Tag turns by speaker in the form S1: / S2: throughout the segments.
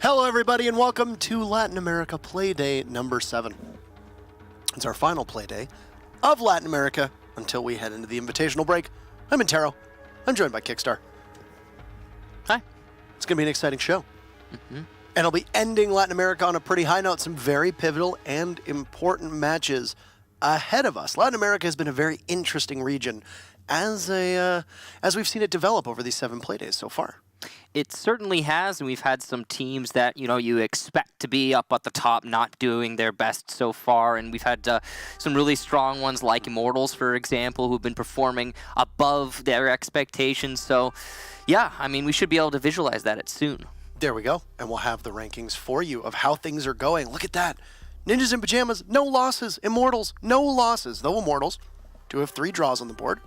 S1: Hello, everybody, and welcome to Latin America Playdate number 7. It's our final Playday of Latin America until we head into the invitational break. I'm Intero. I'm joined by Kickstar.
S2: Hi.
S1: It's going to be an exciting show. And I'll be ending Latin America on a pretty high note. Some very pivotal and important matches ahead of us. Latin America has been a very interesting region as we've seen it develop over these 7 Playdays so far.
S2: It certainly has, and we've had some teams that, you expect to be up at the top not doing their best so far, and we've had some really strong ones like Immortals, for example, who've been performing above their expectations. So, yeah, I mean, we should be able to visualize that soon.
S1: There we go, and we'll have the rankings for you of how things are going. Look at that. Ninjas in Pajamas, no losses. Immortals, no losses. Though Immortals do have 3 draws on the board.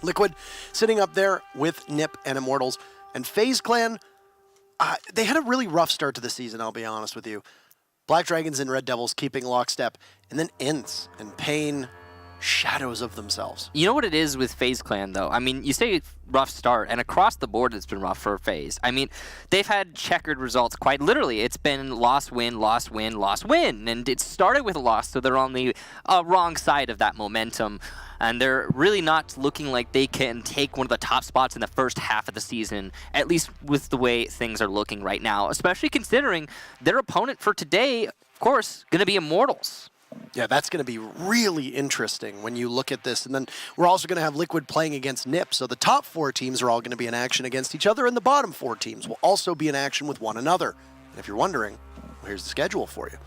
S1: Liquid sitting up there with Nip and Immortals. And FaZe Clan, they had a really rough start to the season, I'll be honest with you. Black Dragons and Red Devils keeping lockstep. And then Ints and Pain, shadows of themselves.
S2: You know what it is with FaZe Clan, though? I mean, you say rough start, and across the board it's been rough for FaZe. I mean, they've had checkered results quite literally. It's been loss, win, loss, win, loss, win. And it started with a loss, so they're on the wrong side of that momentum. And they're really not looking like they can take one of the top spots in the first half of the season, at least with the way things are looking right now, especially considering their opponent for today, of course, going to be Immortals.
S1: Yeah, that's going to be really interesting when you look at this. And then we're also going to have Liquid playing against Nip. So the top 4 teams are all going to be in action against each other, and the bottom 4 teams will also be in action with one another. And if you're wondering, well, here's the schedule for you.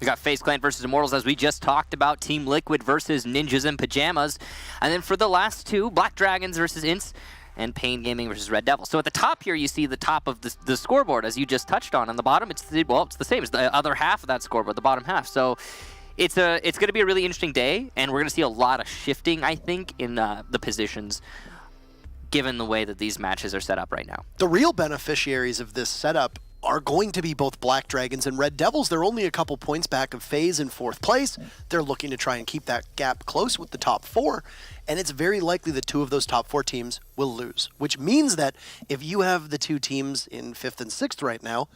S2: We got FaZe Clan versus Immortals, as we just talked about. Team Liquid versus Ninjas in Pajamas. And then for the last 2, Black Dragons versus Ints, and Pain Gaming versus Red Devils. So at the top here, you see the top of the scoreboard, as you just touched on. On the bottom, it's the same. It's the other half of that scoreboard, the bottom half. So it's going to be a really interesting day, and we're going to see a lot of shifting, I think, in the positions, given the way that these matches are set up right now.
S1: The real beneficiaries of this setup are going to be both Black Dragons and Red Devils. They're only a couple points back of FaZe in 4th place. They're looking to try and keep that gap close with the top 4, and it's very likely that 2 of those top 4 teams will lose, which means that if you have the 2 teams in 5th and 6th right now,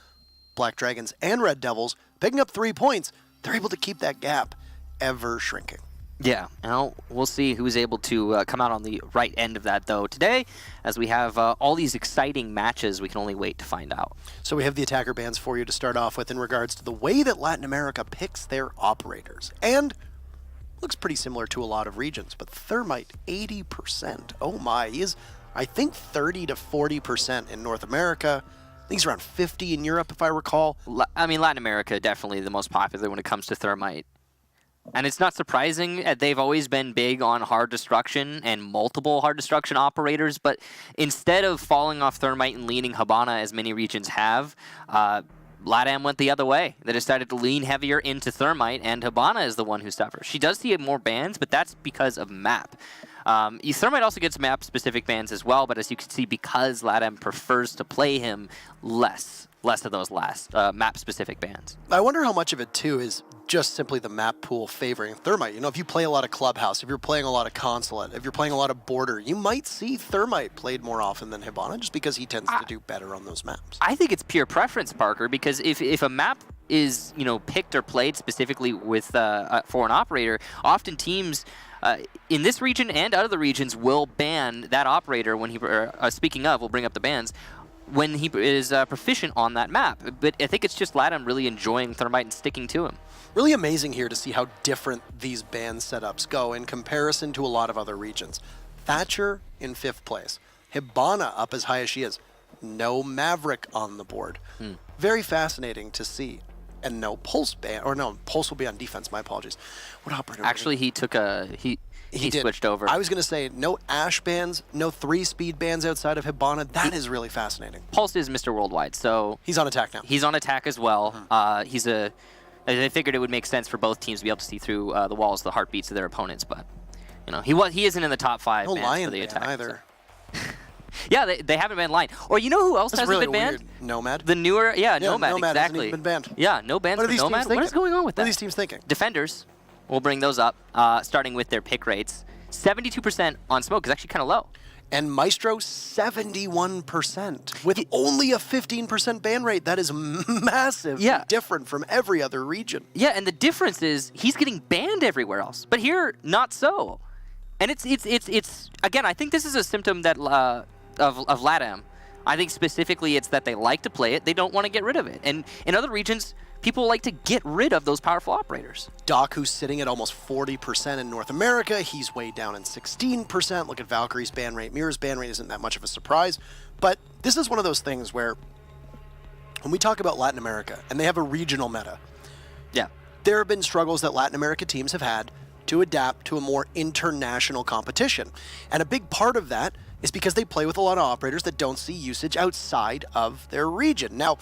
S1: Black Dragons and Red Devils, picking up 3 points, they're able to keep that gap ever shrinking.
S2: Yeah, now we'll see who's able to come out on the right end of that, though. Today, as we have all these exciting matches, we can only wait to find out.
S1: So we have the attacker bans for you to start off with in regards to the way that Latin America picks their operators. And looks pretty similar to a lot of regions, but Thermite, 80%. Oh my, he is, I think, 30 to 40% in North America. I think he's around 50 in Europe, if I recall.
S2: I mean, Latin America, definitely the most popular when it comes to Thermite. And it's not surprising. They've always been big on hard destruction and multiple hard destruction operators, but instead of falling off Thermite and leaning Habana, as many regions have, LATAM went the other way. They decided to lean heavier into Thermite, and Habana is the one who suffers. She does see more bans, but that's because of map. Thermite also gets map-specific bans as well, but as you can see, because LATAM prefers to play him, less of those last map-specific bans.
S1: I wonder how much of it, too, is just simply the map pool favoring Thermite. You know, if you play a lot of Clubhouse, if you're playing a lot of Consulate, if you're playing a lot of Border, you might see Thermite played more often than Habana just because he tends to do better on those maps.
S2: I think it's pure preference, Parker, because if a map is, picked or played specifically with for an operator, often teams in this region and other regions will ban that operator when he, speaking of, we'll bring up the bans, when he is proficient on that map. But I think it's just LATAM really enjoying Thermite and sticking to him.
S1: Really amazing here to see how different these ban setups go in comparison to a lot of other regions. Thatcher in 5th place. Habana up as high as she is. No Maverick on the board. Very fascinating to see. And no Pulse ban, or no, Pulse will be on defense, my apologies. What operator?
S2: Actually, he took a, he switched over.
S1: I was going to say, no Ash bans, no 3 speed bans outside of Habana. That is really fascinating.
S2: Pulse is Mr. Worldwide, so...
S1: He's on attack now.
S2: He's on attack as well. I figured it would make sense for both teams to be able to see through the walls, the heartbeats of their opponents, but, he isn't in the top 5
S1: no
S2: bans
S1: Lion
S2: for the attack.
S1: Either.
S2: So. Yeah, they haven't banned Lion. Or you know who else hasn't
S1: really
S2: been banned?
S1: Weird. Nomad?
S2: The newer, Nomad,
S1: Nomad
S2: exactly.
S1: hasn't even been banned.
S2: Yeah, no bans for Nomad. What is going on with that?
S1: What are these teams thinking?
S2: Defenders, we'll bring those up, starting with their pick rates. 72% on Smoke is actually kind of low.
S1: And Maestro, 71%. With only a 15% ban rate, that is massive.
S2: Yeah.
S1: Different from every other region.
S2: Yeah, and the difference is he's getting banned everywhere else, but here, not so. And it's again, I think this is a symptom that of LATAM. I think specifically it's that they like to play it, they don't want to get rid of it. And in other regions, people like to get rid of those powerful operators.
S1: Doc, who's sitting at almost 40% in North America, he's way down in 16%. Look at Valkyrie's ban rate. Mira's ban rate isn't that much of a surprise. But this is one of those things where when we talk about Latin America and they have a regional meta,
S2: Yeah.
S1: there have been struggles that Latin America teams have had to adapt to a more international competition. And a big part of that is because they play with a lot of operators that don't see usage outside of their region. Now,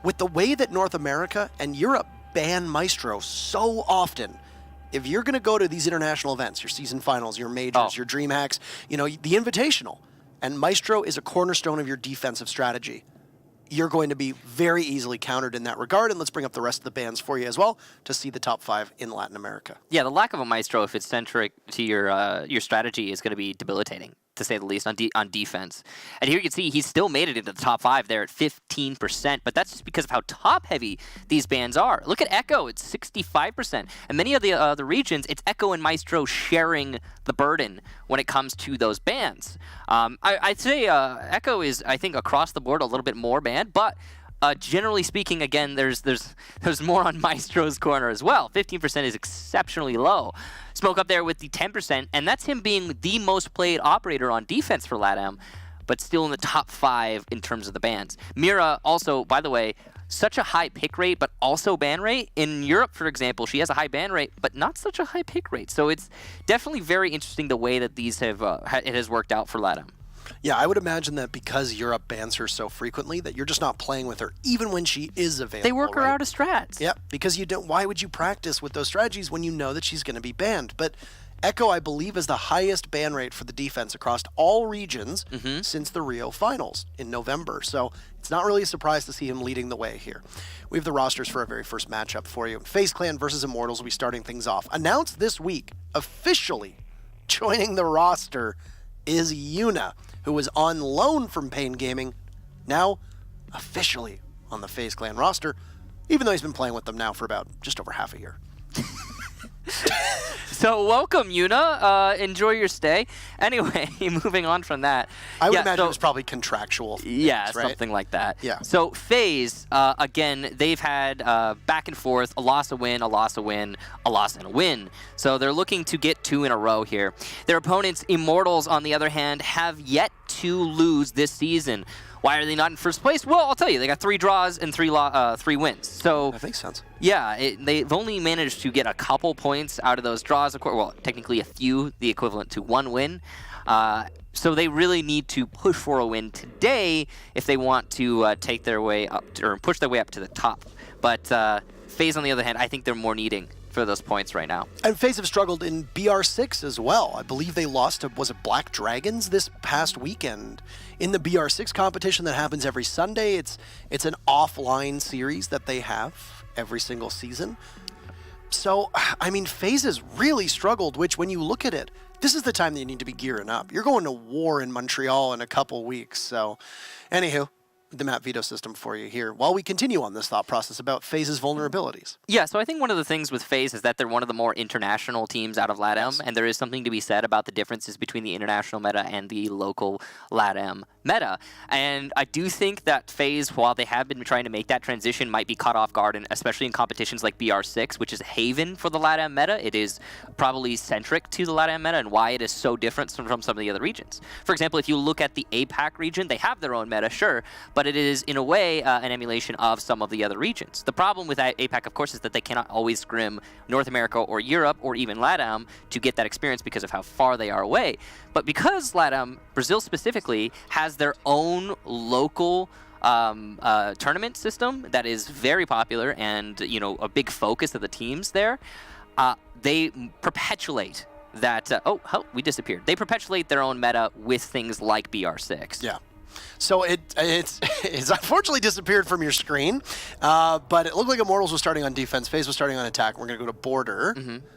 S1: with the way that North America and Europe ban Maestro so often, if you're going to go to these international events, your season finals, your majors, your dream hacks, you know, the invitational, and Maestro is a cornerstone of your defensive strategy, you're going to be very easily countered in that regard. And let's bring up the rest of the bans for you as well to see the top 5 in Latin America.
S2: Yeah, the lack of a Maestro, if it's centric to your strategy, is going to be debilitating, to say the least, on defense. And here you can see he's still made it into the top 5 there at 15%, but that's just because of how top-heavy these bans are. Look at Echo, it's 65%. And many of the other regions, it's Echo and Maestro sharing the burden when it comes to those bans. I'd say Echo is, I think, across the board a little bit more banned, but generally speaking, again, there's more on Maestro's corner as well. 15% is exceptionally low. Smoke up there with the 10%, and that's him being the most played operator on defense for LATAM, but still in the top 5 in terms of the bans. Mira also, by the way, such a high pick rate, but also ban rate. In Europe, for example, she has a high ban rate, but not such a high pick rate. So it's definitely very interesting the way that these have it has worked out for LATAM.
S1: Yeah, I would imagine that because Europe bans her so frequently that you're just not playing with her even when she is available.
S2: They work her
S1: right?
S2: out of strats.
S1: Yep, because you don't. Why would you practice with those strategies when you know that she's going to be banned? But Echo, I believe, is the highest ban rate for the defense across all regions since the Rio finals in November. So it's not really a surprise to see him leading the way here. We have the rosters for our very first matchup for you. FaZe Clan versus Immortals will be starting things off. Announced this week, officially joining the roster is Yuna, who was on loan from Pain Gaming, now officially on the FaZe Clan roster, even though he's been playing with them now for about just over half a year.
S2: So welcome, Yuna. Enjoy your stay. Anyway, moving on from that.
S1: I would imagine it was probably contractual things,
S2: yeah,
S1: right?
S2: something like that.
S1: Yeah.
S2: So FaZe, again, they've had back and forth, a loss, a win, a loss, a win, a loss, and a win. So they're looking to get 2 in a row here. Their opponents, Immortals, on the other hand, have yet to lose this season. Why are they not in first place? Well, I'll tell you. They got 3 draws and 3 wins. So
S1: That makes sense.
S2: yeah, they've only managed to get a couple points out of those draws. Of course, well, technically a few, the equivalent to 1 win. So they really need to push for a win today if they want to take their way up or push their way up to the top. But FaZe, on the other hand, I think they're more needing for those points right now.
S1: And FaZe have struggled in BR6 as well. I believe they lost to, was it Black Dragons this past weekend in the BR6 competition that happens every Sunday. It's an offline series that they have every single season. So, I mean, FaZe has really struggled, which when you look at it, this is the time that you need to be gearing up. You're going to war in Montreal in a couple weeks. So, anywho, the map veto system for you here while we continue on this thought process about FaZe's vulnerabilities.
S2: Yeah, so I think one of the things with FaZe is that they're one of the more international teams out of LATAM,
S1: Yes.
S2: and there is something to be said about the differences between the international meta and the local LATAM meta. And I do think that FaZe, while they have been trying to make that transition, might be caught off guard, and especially in competitions like BR6, which is a haven for the LATAM meta. It is probably centric to the LATAM meta and why it is so different from some of the other regions. For example, if you look at the APAC region, they have their own meta, sure, but it is, in a way, an emulation of some of the other regions. The problem with APAC, of course, is that they cannot always scrim North America or Europe or even LATAM to get that experience because of how far they are away. But because LATAM, Brazil specifically, has their own local tournament system that is very popular and, you know, a big focus of the teams there, they perpetuate that. We disappeared. They perpetuate their own meta with things like BR6.
S1: Yeah. So it's unfortunately disappeared from your screen, but it looked like Immortals was starting on defense, FaZe was starting on attack. We're going to go to border.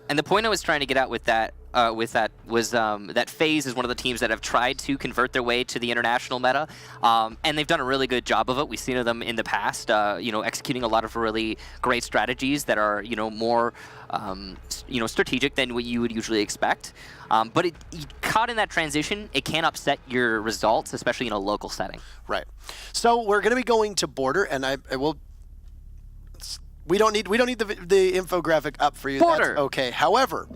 S2: And the point I was trying to get at with that with that was that FaZe is one of the teams that have tried to convert their way to the international meta, and they've done a really good job of it. We've seen them in the past, executing a lot of really great strategies that are more strategic than what you would usually expect. But caught in that transition, it can upset your results, especially in a local setting.
S1: Right. So we're going to be going to border, and I will. We don't need the infographic up for you.
S2: Border.
S1: That's okay. However,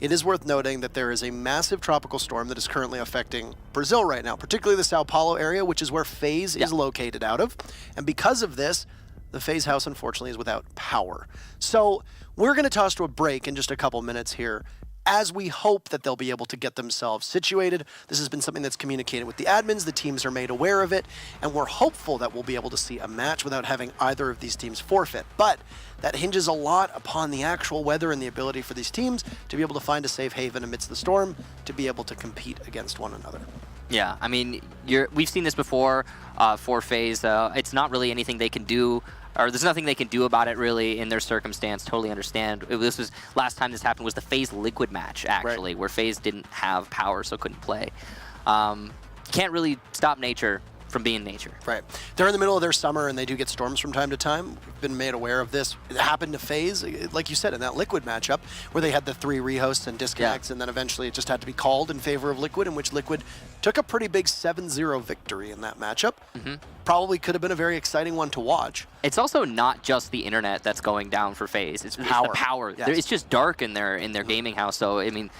S1: it is worth noting that there is a massive tropical storm that is currently affecting Brazil right now, particularly the Sao Paulo area, which is where FaZe is located out of. And because of this, the FaZe house, unfortunately, is without power. So we're going to toss to a break in just a couple minutes here, as we hope that they'll be able to get themselves situated. This has been something that's communicated with the admins. The teams are made aware of it, and we're hopeful that we'll be able to see a match without having either of these teams forfeit. But that hinges a lot upon the actual weather and the ability for these teams to be able to find a safe haven amidst the storm, to be able to compete against one another.
S2: Yeah, I mean, we've seen this before for FaZe. It's not really anything they can do, or there's nothing they can do about it really in their circumstance. Totally understand. This was last time this happened was the FaZe Liquid match actually, where FaZe didn't have power, so couldn't play. Can't really stop nature from being nature.
S1: Right. They're in the middle of their summer, and they do get storms from time to time. We've been made aware of this. It happened to FaZe, like you said, in that Liquid matchup, where they had the 3 rehosts and disconnects, and then eventually it just had to be called in favor of Liquid, in which Liquid took a pretty big 7-0 victory in that matchup. Probably could have been a very exciting one to watch.
S2: It's also not just the internet that's going down for FaZe. It's
S1: power.
S2: the power.
S1: Yes.
S2: It's just dark in their gaming house, so I mean,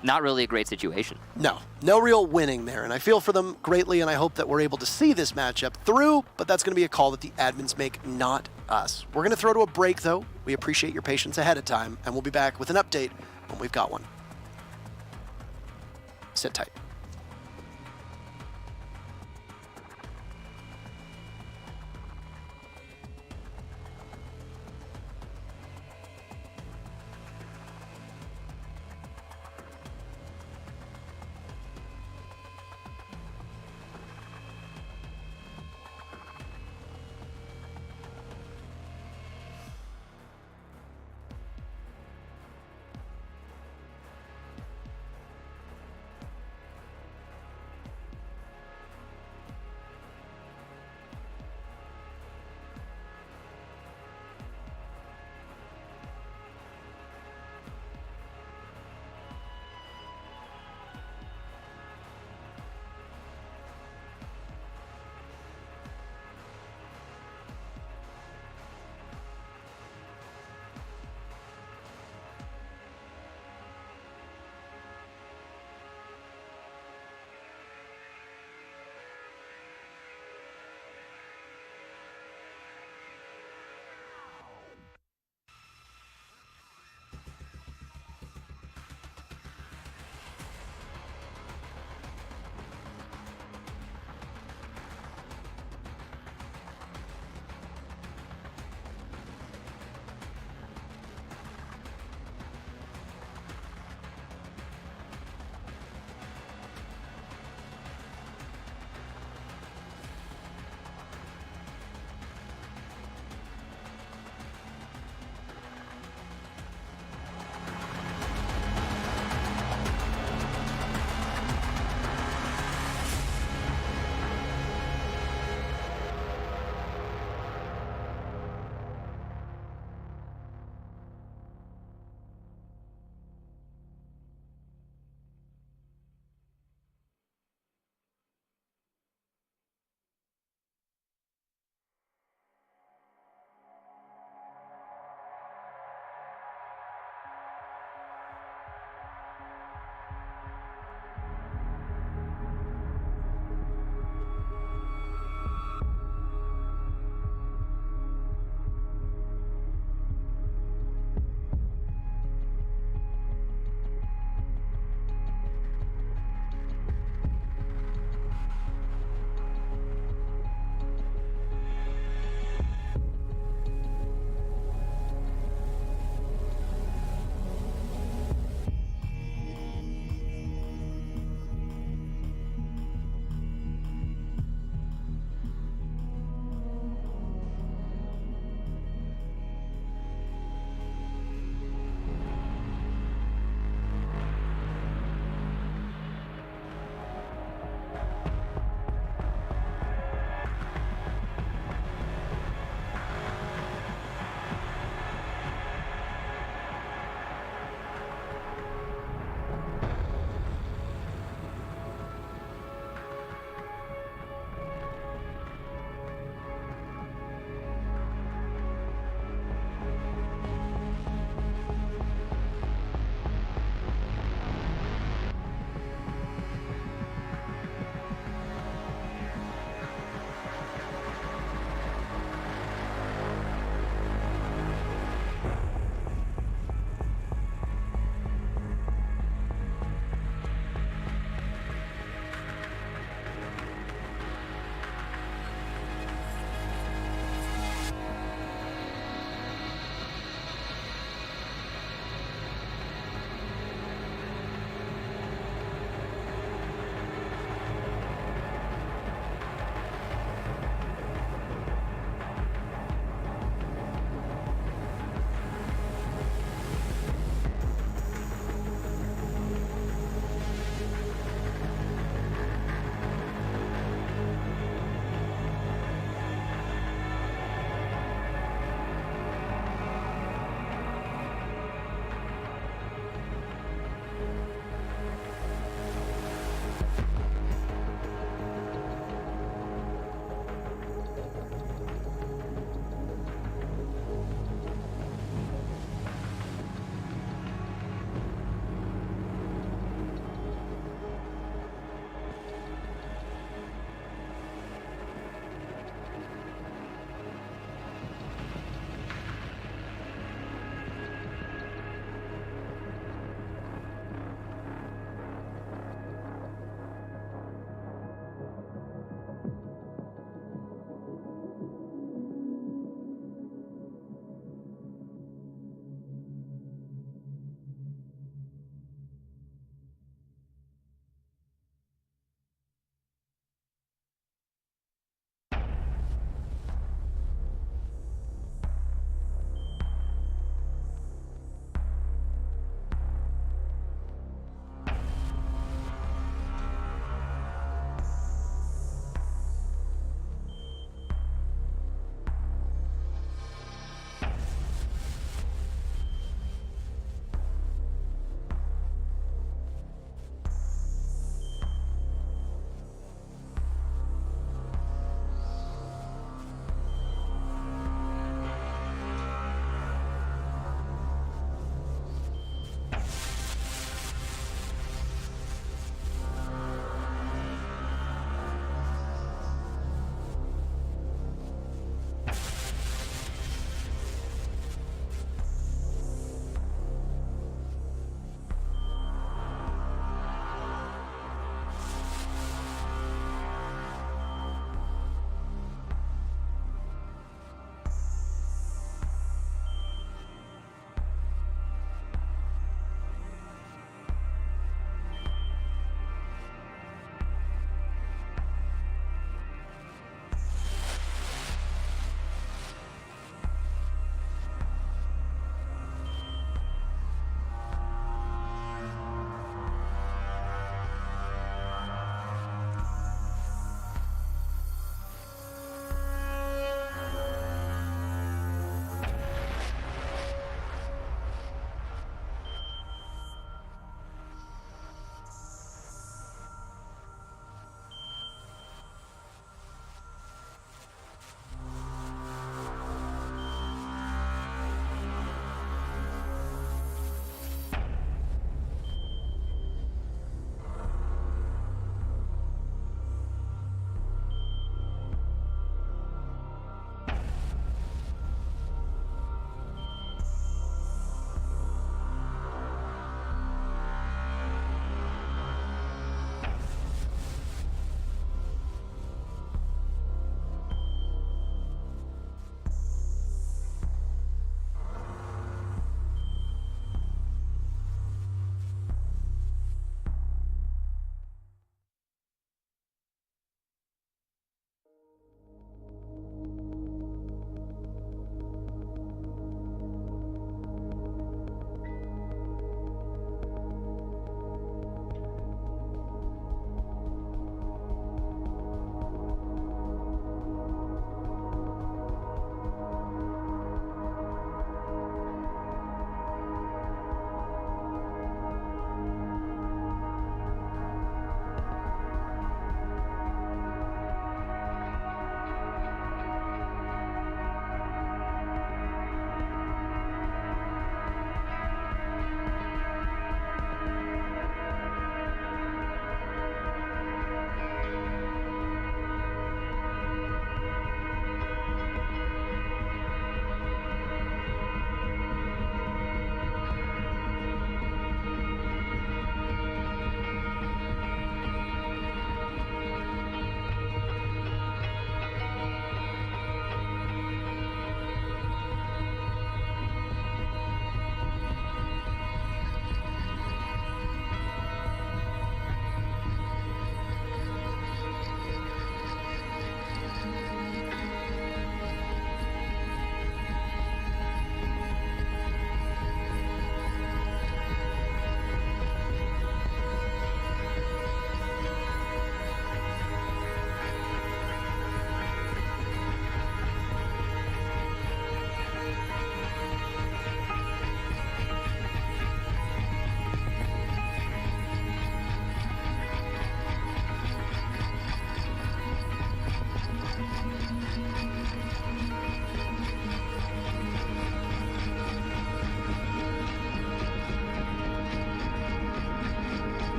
S2: not really a great situation.
S1: No real winning there, and I feel for them greatly, and I hope that we're able to see this matchup through, but that's going to be a call that the admins make, not us. We're going to throw to a break, though. We appreciate your patience ahead of time, and we'll be back with an update when we've got one. Sit tight.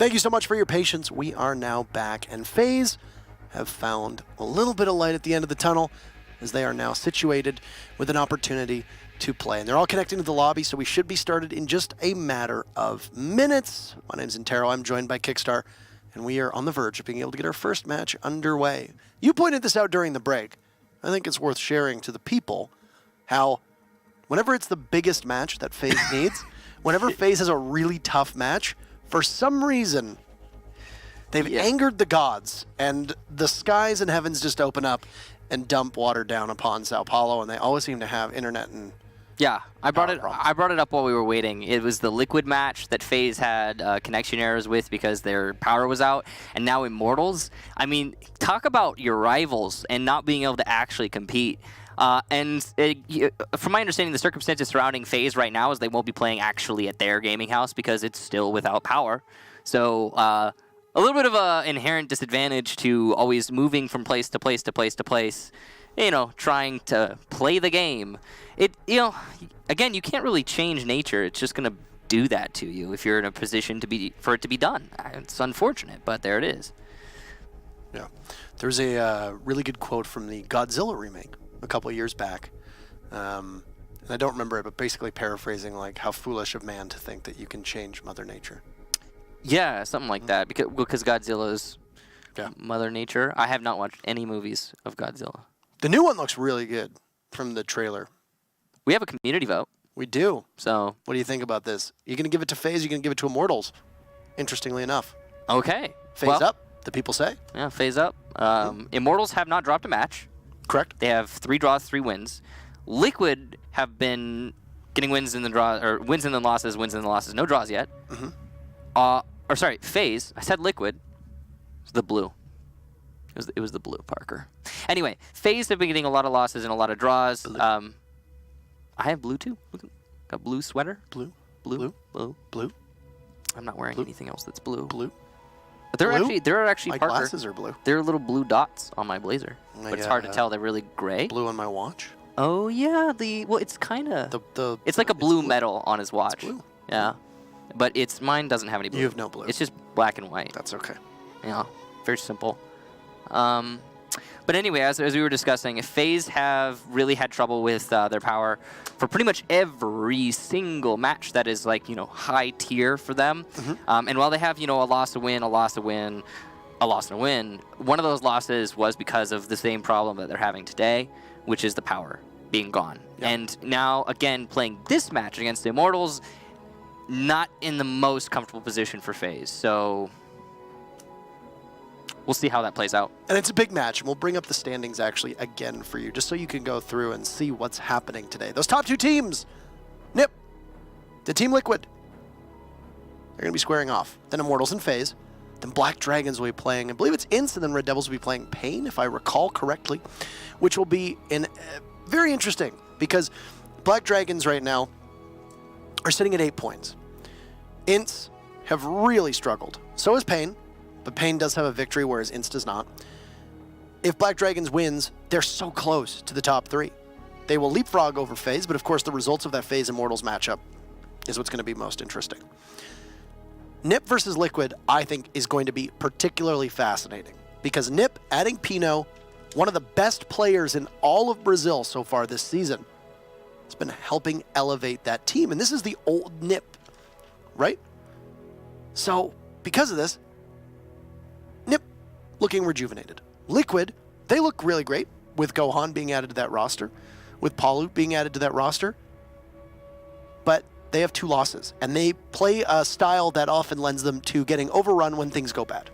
S1: Thank you so much for your patience. We are now back, and FaZe have found a little bit of light at the end of the tunnel as they are now situated with an opportunity to play. And they're all connecting to the lobby, so we should be started in just a matter of minutes. My name's Intero. I'm joined by Kickstar, and we are on the verge of being able to get our first match underway. You pointed this out during the break. I think it's worth sharing to the people how whenever it's the biggest match that FaZe needs, whenever FaZe has a really tough match, for some reason, they've angered the gods, and the skies and heavens just open up and dump water down upon Sao Paulo, and they always seem to have internet and
S2: I brought it up while we were waiting. It was the Liquid match that FaZe had connection errors with because their power was out, and now Immortals. I mean, talk about your rivals and not being able to actually compete. From my understanding, the circumstances surrounding FaZe right now is they won't be playing actually at their gaming house because it's still without power. So a little bit of an inherent disadvantage to always moving from place to place to place to place, trying to play the game. Again, you can't really change nature. It's just going to do that to you if you're in a position for it to be done. It's unfortunate, but there it is.
S1: Yeah. There's a really good quote from the Godzilla remake a couple of years back. And I don't remember it, but basically paraphrasing like how foolish of man to think that you can change Mother Nature.
S2: Yeah, something like that, because Godzilla is Mother Nature. I have not watched any movies of Godzilla.
S1: The new one looks really good from the trailer.
S2: We have a community vote.
S1: We do.
S2: So
S1: what do you think about this? You going to give it to FaZe? You going to give it to Immortals? Interestingly enough.
S2: Okay.
S1: FaZe up, the people say.
S2: Yeah, FaZe up. Immortals have not dropped a match.
S1: Correct.
S2: They have 3 draws, 3 wins. Liquid have been getting wins and then draws, or wins and then losses, wins and then losses. No draws yet. FaZe. I said Liquid. It's the blue. It was the blue, Parker. Anyway, FaZe have been getting a lot of losses and a lot of draws. I have blue too. Look, got blue sweater. Blue. I'm not wearing anything else that's blue. But there are actually
S1: my
S2: Parker.
S1: glasses are blue.
S2: There are little blue dots on my blazer, but it's hard to tell. They're really gray.
S1: Blue on my watch.
S2: Oh yeah, it's kind of it's like a blue metal on his watch.
S1: It's blue.
S2: Yeah, but mine doesn't have any blue.
S1: You have no blue.
S2: It's just black and white.
S1: That's okay.
S2: Yeah, very simple. But anyway, as we were discussing, FaZe have really had trouble with their power for pretty much every single match that is high tier for them. And while they have a loss, a win, a loss, a win, a loss and a win, one of those losses was because of the same problem that they're having today, which is the power being gone. Yep. And now again playing this match against the Immortals, not in the most comfortable position for FaZe. So we'll see how that plays out.
S1: And it's a big match, and we'll bring up the standings actually again for you, just so you can go through and see what's happening today. Those top 2 teams, NiP, the Team Liquid, they're going to be squaring off. Then Immortals and FaZe. Then Black Dragons will be playing, I believe it's Ints, and then Red Devils will be playing Pain, if I recall correctly, which will be very interesting, because Black Dragons right now are sitting at 8 points. Ints have really struggled. So is Pain. But Pain does have a victory, whereas Ints does not. If Black Dragons wins, they're so close to the top 3. They will leapfrog over FaZe, but of course the results of that FaZe Immortals matchup is what's going to be most interesting. NiP versus Liquid, I think, is going to be particularly fascinating, because NiP, adding Pino, one of the best players in all of Brazil so far this season, has been helping elevate that team. And this is the old NiP, right? So, because of this, NiP looking rejuvenated. Liquid, they look really great with Gohan being added to that roster, with Palu being added to that roster, but they have 2 losses, and they play a style that often lends them to getting overrun when things go bad.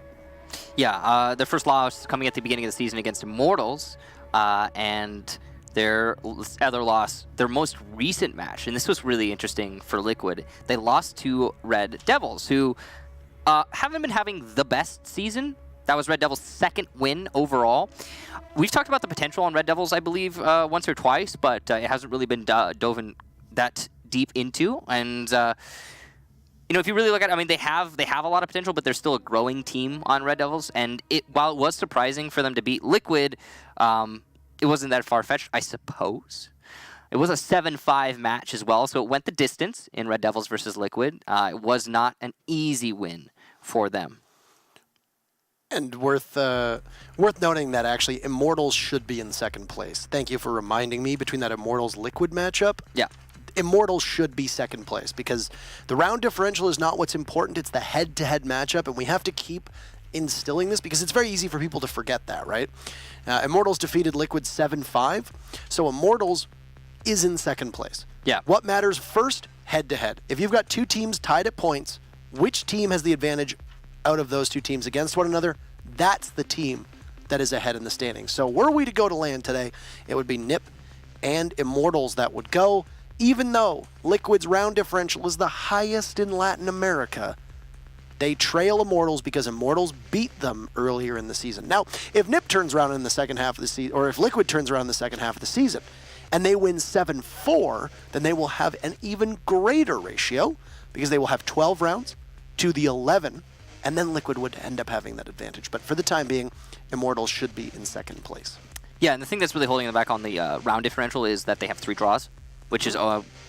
S2: Yeah, their first loss coming at the beginning of the season against Immortals, and their other loss, their most recent match, and this was really interesting for Liquid, they lost to Red Devils, who haven't been having the best season. That was Red Devils' 2nd win overall. We've talked about the potential on Red Devils, I believe, once or twice, but it hasn't really been dove in that deep into. And if you really look at it, I mean, they have a lot of potential, but they're still a growing team on Red Devils. And while it was surprising for them to beat Liquid, it wasn't that far-fetched, I suppose. It was a 7-5 match as well, so it went the distance in Red Devils versus Liquid. It was not an easy win for them.
S1: And worth noting that actually Immortals should be in second place. Thank you for reminding me between that Immortals Liquid matchup.
S2: Yeah.
S1: Immortals should be second place because the round differential is not what's important. It's the head-to-head matchup, and we have to keep instilling this because it's very easy for people to forget that, right? Immortals defeated Liquid 7-5, so Immortals is in second place.
S2: Yeah.
S1: What matters first? Head-to-head. If you've got two teams tied at points, which team has the advantage out of those two teams against one another? That's the team that is ahead in the standings. So were we to go to LAN today, it would be NiP and Immortals that would go. Even though Liquid's round differential is the highest in Latin America, they trail Immortals because Immortals beat them earlier in the season. Now, if NiP turns around in the second half of the season, or if Liquid turns around in the second half of the season, and they win 7-4, then they will have an even greater ratio because they will have 12 rounds to the 11, and then Liquid would end up having that advantage. But for the time being, Immortals should be in second place.
S2: Yeah, and the thing that's really holding them back on the round differential is that they have 3 draws, which is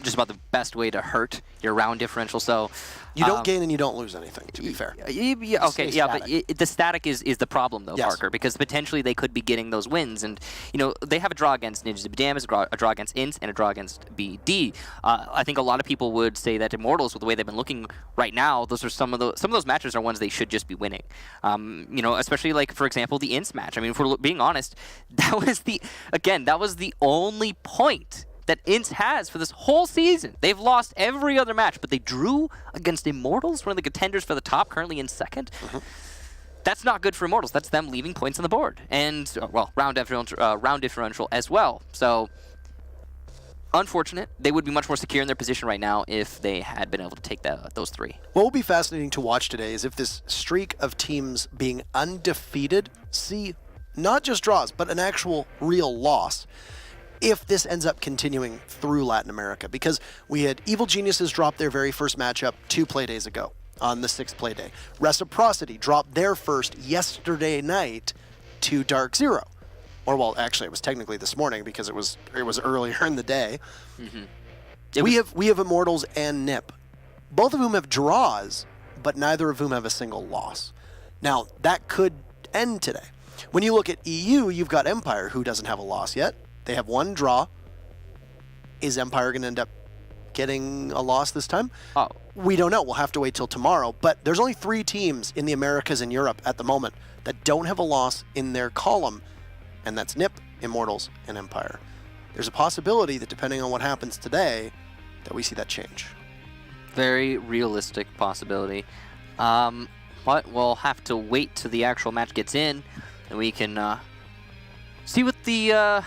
S2: just about the best way to hurt your round differential. So
S1: you don't gain and you don't lose anything, to be fair.
S2: Yeah, okay, yeah, but the static is the problem, though,
S1: Yes.
S2: Parker, because potentially they could be getting those wins. And, you know, they have a draw against Ninjas and Pajamas, a draw against INTS, and a draw against BD. I think a lot of people would say that Immortals, with the way they've been looking right now, those are some of those matches are ones they should just be winning. You know, especially, like, for example, the INTS match. I mean, if we're being honest, that was the only point that INTS has for this whole season. They've lost every other match, but they drew against Immortals, one of the contenders for the top, currently in second. That's not good for Immortals. That's them leaving points on the board. And, well, round differential as well. So, unfortunate. They would be much more secure in their position right now if they had been able to take those 3.
S1: What will be fascinating to watch today is if this streak of teams being undefeated see not just draws, but an actual real loss, if this ends up continuing through Latin America. Because we had Evil Geniuses drop their very first matchup 2 play days ago on the 6th play day. Reciprocity dropped their first yesterday night to Dark Zero. Or, well, actually, it was technically this morning because it was earlier in the day. We have Immortals and NiP, both of whom have draws, but neither of whom have a single loss. Now, that could end today. When you look at EU, you've got Empire, who doesn't have a loss yet. They have 1 draw. Is Empire going to end up getting a loss this time?
S2: Oh.
S1: We don't know. We'll have to wait till tomorrow. But there's only 3 teams in the Americas and Europe at the moment that don't have a loss in their column, and that's NiP, Immortals, and Empire. There's a possibility that depending on what happens today, that we see that change.
S2: Very realistic possibility. But we'll have to wait till the actual match gets in, and we can see what the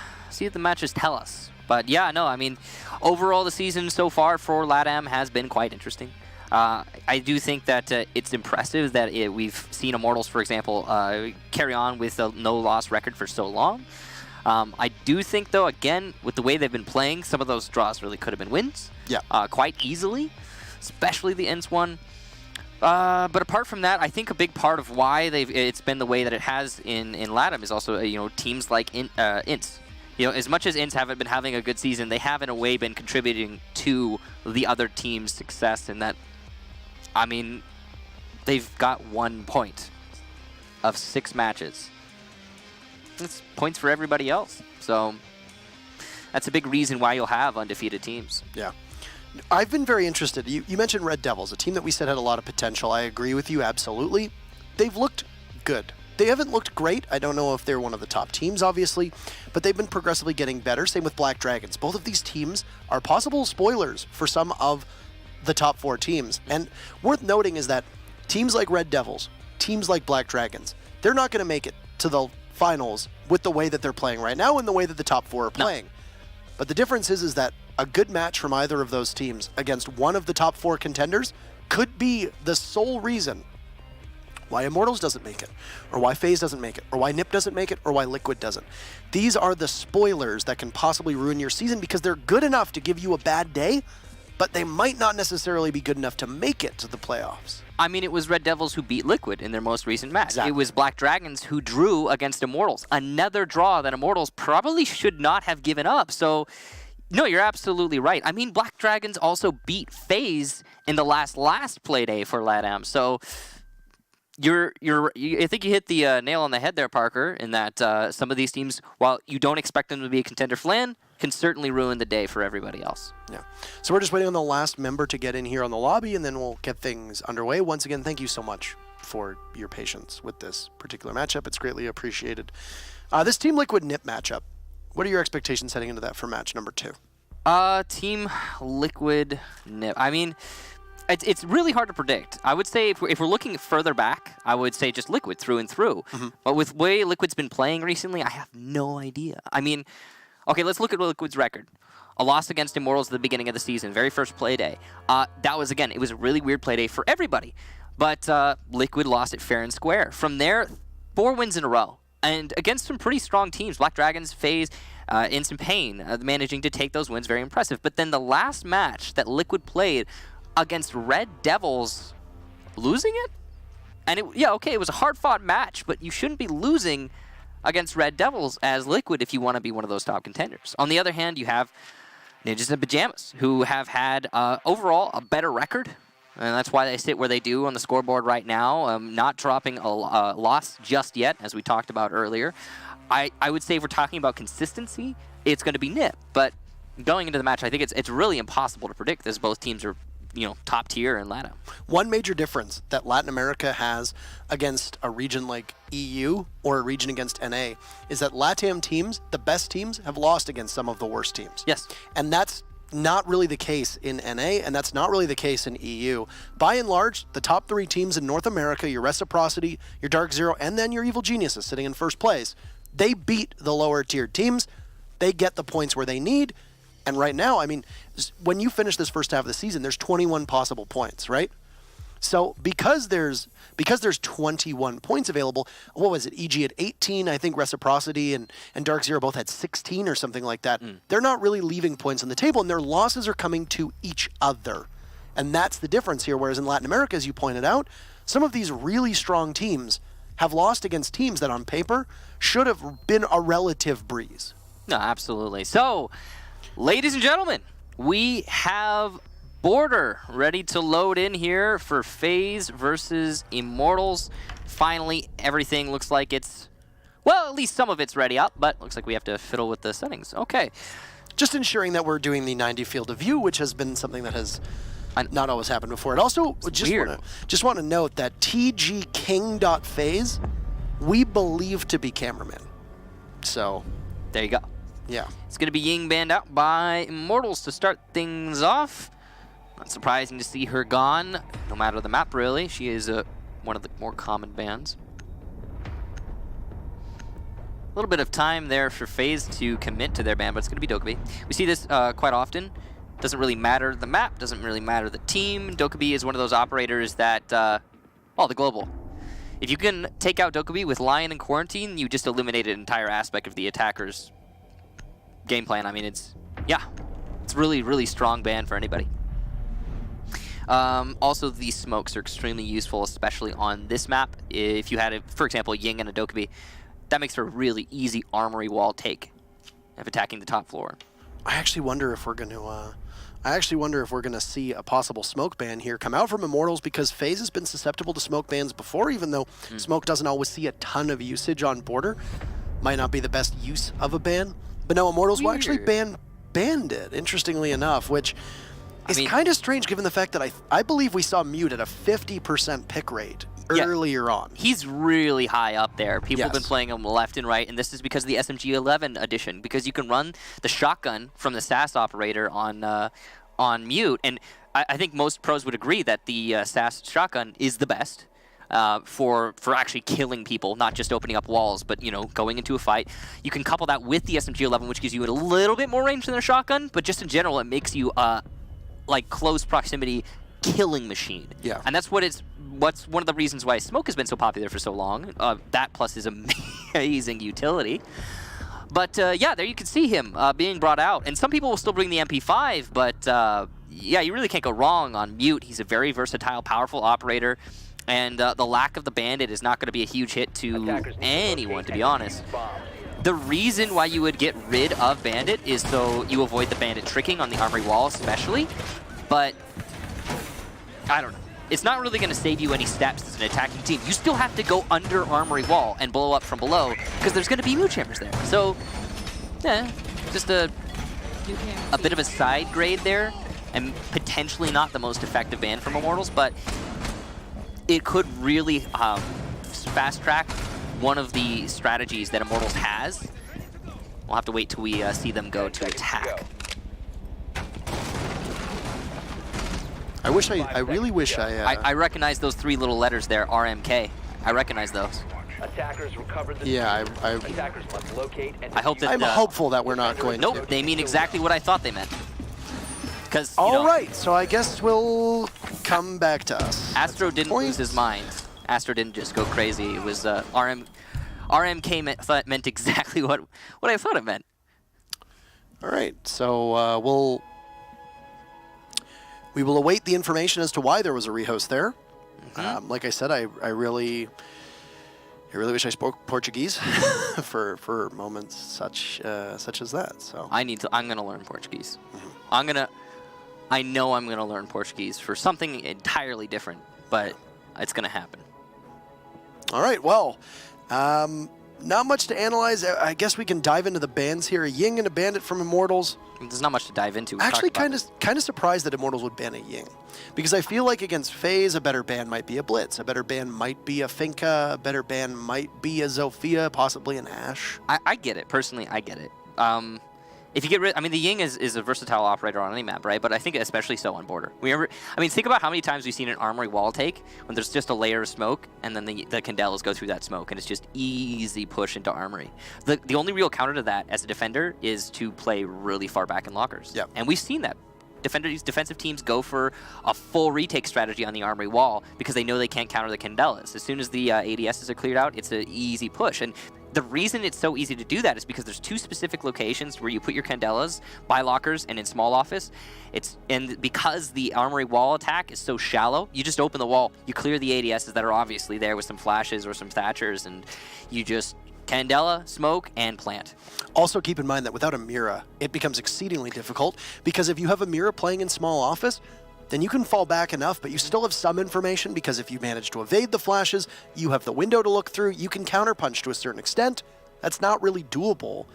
S2: matches tell us. But yeah, no, I mean, overall the season so far for LATAM has been quite interesting. I do think that it's impressive that we've seen Immortals, for example, carry on with a no-loss record for so long. I do think, though, again, with the way they've been playing, some of those draws really could have been wins.
S1: Yeah.
S2: Quite easily, especially the INTS one. But apart from that, I think a big part of why it's been the way that it has in LATAM is also teams like INTS. As much as INTS haven't been having a good season, they have in a way been contributing to the other team's success in that, I mean, they've got 1 point of 6 matches. That's points for everybody else. So that's a big reason why you'll have undefeated teams.
S1: Yeah. I've been very interested. You mentioned Red Devils, a team that we said had a lot of potential. I agree with you, absolutely. They've looked good. They haven't looked great. I don't know if they're one of the top teams, obviously, but they've been progressively getting better. Same with Black Dragons. Both of these teams are possible spoilers for some of the top 4 teams. And worth noting is that teams like Red Devils, teams like Black Dragons, they're not going to make it to the finals with the way that they're playing right now and the way that the top 4 are playing. No. But the difference is that a good match from either of those teams against one of the top 4 contenders could be the sole reason why Immortals doesn't make it, or why FaZe doesn't make it, or why NiP doesn't make it, or why Liquid doesn't. These are the spoilers that can possibly ruin your season because they're good enough to give you a bad day, but they might not necessarily be good enough to make it to the playoffs.
S2: I mean, it was Red Devils who beat Liquid in their most recent match.
S1: Exactly.
S2: It was Black Dragons who drew against Immortals. Another draw that Immortals probably should not have given up. So, no, you're absolutely right. I mean, Black Dragons also beat FaZe in the last play day for LATAM. So, I think you hit the nail on the head there, Parker, in that some of these teams, while you don't expect them to be a contender for LAN, can certainly ruin the day for everybody else.
S1: Yeah. So we're just waiting on the last member to get in here on the lobby, and then we'll get things underway. Once again, thank you so much for your patience with this particular matchup. It's greatly appreciated. This Team Liquid NiP matchup, what are your expectations heading into that for match number 2?
S2: Team Liquid NiP. I mean, it's really hard to predict. I would say if we're looking further back, I would say just Liquid through and through. But with the way Liquid's been playing recently, I have no idea. I mean, okay, let's look at Liquid's record. A loss against Immortals at the beginning of the season, very first play day. That was, again, it was a really weird play day for everybody. But Liquid lost it fair and square. From there, 4 wins in a row. And against some pretty strong teams, Black Dragons, FaZe, Instant Pain, managing to take those wins, very impressive. But then the last match that Liquid played against Red Devils, losing it? And it was a hard-fought match, but you shouldn't be losing against Red Devils as Liquid if you want to be one of those top contenders. On the other hand, you have Ninjas in Pajamas, who have had overall a better record, and that's why they sit where they do on the scoreboard right now, not dropping a loss just yet, as we talked about earlier. I would say if we're talking about consistency, it's going to be NiP, but going into the match, I think it's really impossible to predict, as both teams are top tier in LATAM.
S1: One major difference that Latin America has against a region like EU or a region against NA is that LATAM teams, the best teams, have lost against some of the worst teams.
S2: Yes.
S1: And that's not really the case in NA, and that's not really the case in EU. By and large, the top 3 teams in North America, your Reciprocity, your Dark Zero, and then your Evil Geniuses sitting in first place, they beat the lower tiered teams. They get the points where they need. And right now, I mean, when you finish this first half of the season, there's 21 possible points, right? So because there's 21 points available, what was it? EG at 18, I think Reciprocity and Dark Zero both had 16 or something like that. They're not really leaving points on the table, and their losses are coming to each other. And that's the difference here. Whereas in Latin America, as you pointed out, some of these really strong teams have lost against teams that on paper should have been a relative breeze.
S2: No, absolutely. So, ladies and gentlemen, we have Border ready to load in here for FaZe versus Immortals. Finally, everything looks like it's, well, at least some of it's ready up, but looks like we have to fiddle with the settings. Okay.
S1: Just ensuring that we're doing the 90 field of view, which has been something that has not always happened before. It also just want to note that tgking.phase we believe to be cameraman. So
S2: there you go.
S1: Yeah.
S2: It's going to be Ying banned out by Immortals to start things off. Not surprising to see her gone, no matter the map, really. She is one of the more common bans. A little bit of time there for FaZe to commit to their ban, but it's going to be Dokkaebi. We see this quite often. Doesn't really matter the map, doesn't really matter the team. Dokkaebi is one of those operators that, the global. If you can take out Dokkaebi with Lion and Quarantine, you just eliminated an entire aspect of the attacker's game plan. I mean, it's really, really strong ban for anybody. Also, these smokes are extremely useful, especially on this map. If you had, for example, Ying and a Dokkaebi, that makes for a really easy armory wall take of attacking the top floor.
S1: I actually wonder if we're going to see a possible smoke ban here come out from Immortals, because FaZe has been susceptible to smoke bans before, even though smoke doesn't always see a ton of usage on Border. Might not be the best use of a ban. But no, Immortals will actually ban Bandit, interestingly enough, which is kind of strange given the fact that I believe we saw Mute at a 50% pick rate earlier on. He's
S2: really high up there. People have been playing him left and right, and this is because of the SMG-11 edition, because you can run the shotgun from the SAS operator on Mute, and I think most pros would agree that the SAS shotgun is the best. For actually killing people, not just opening up walls, but, going into a fight. You can couple that with the SMG-11, which gives you a little bit more range than a shotgun, but just in general, it makes you, close proximity killing machine.
S1: Yeah.
S2: And that's what's one of the reasons why smoke has been so popular for so long. That plus his amazing utility. But, there you can see him being brought out. And some people will still bring the MP5, but, you really can't go wrong on Mute. He's a very versatile, powerful operator. And the lack of the Bandit is not going to be a huge hit to anyone, to be honest. The reason why you would get rid of Bandit is so you avoid the Bandit tricking on the armory wall especially. But, I don't know. it's not really going to save you any steps as an attacking team. You still have to go under Armory Wall and blow up from below because there's going to be moon chambers there. So, yeah, just a bit of a side grade there, and potentially not the most effective ban from Immortals, but it could really fast track one of the strategies that Immortals has. We'll have to wait till we see them go to attack.
S1: I really wish
S2: I recognize those 3 little letters there, RMK. I recognize those.
S3: Attackers recovered the
S1: yeah,
S3: attackers must locate and
S2: I hope that
S1: I'm hopeful that we're not going
S2: nope,
S1: to.
S2: they mean exactly what I thought they meant. Because
S1: All right, so I guess we'll come back to us.
S2: Astro didn't lose his mind. Astro didn't just go crazy. It was RMK meant exactly what I thought it meant.
S1: All right, so we will await the information as to why there was a rehost there. Like I said, I really wish I spoke Portuguese for moments such as that. So
S2: I'm gonna learn Portuguese. I know I'm gonna learn Portuguese for something entirely different, but it's gonna happen.
S1: all right, well, not much to analyze. I guess we can dive into the bans here. A Ying and a Bandit from Immortals.
S2: There's not much to dive into. We
S1: Actually,
S2: talked about
S1: kind of surprised that Immortals would ban a Ying, because I feel like against FaZe, a better ban might be a Blitz, a better ban might be a Finka, a better ban might be a Zofia, possibly an Ashe.
S2: I get it. Personally, I get it. If you get rid, I mean, the Ying is a versatile operator on any map, right? But I think especially so on border. Think about how many times we've seen an Armory Wall take when there's just a layer of smoke, and then the Candelas go through that smoke, and it's just easy push into Armory. The only real counter to that as a defender is to play really far back in lockers.
S1: Yep.
S2: And we've seen that. Defensive teams go for a full retake strategy on the Armory Wall because they know they can't counter the Candelas. As soon as the ADSs are cleared out, it's an easy push. And the reason it's so easy to do that is because there's 2 specific locations where you put your Candelas, by lockers and in small office. And because the Armory Wall attack is so shallow, you just open the wall, you clear the ADSs that are obviously there with some flashes or some Thatchers, and you just Candela, smoke, and plant.
S1: Also keep in mind that without a Mira, it becomes exceedingly difficult, because if you have a Mira playing in small office, then you can fall back enough, but you still have some information, because if you manage to evade the flashes, you have the window to look through, you can counterpunch to a certain extent. That's not really doable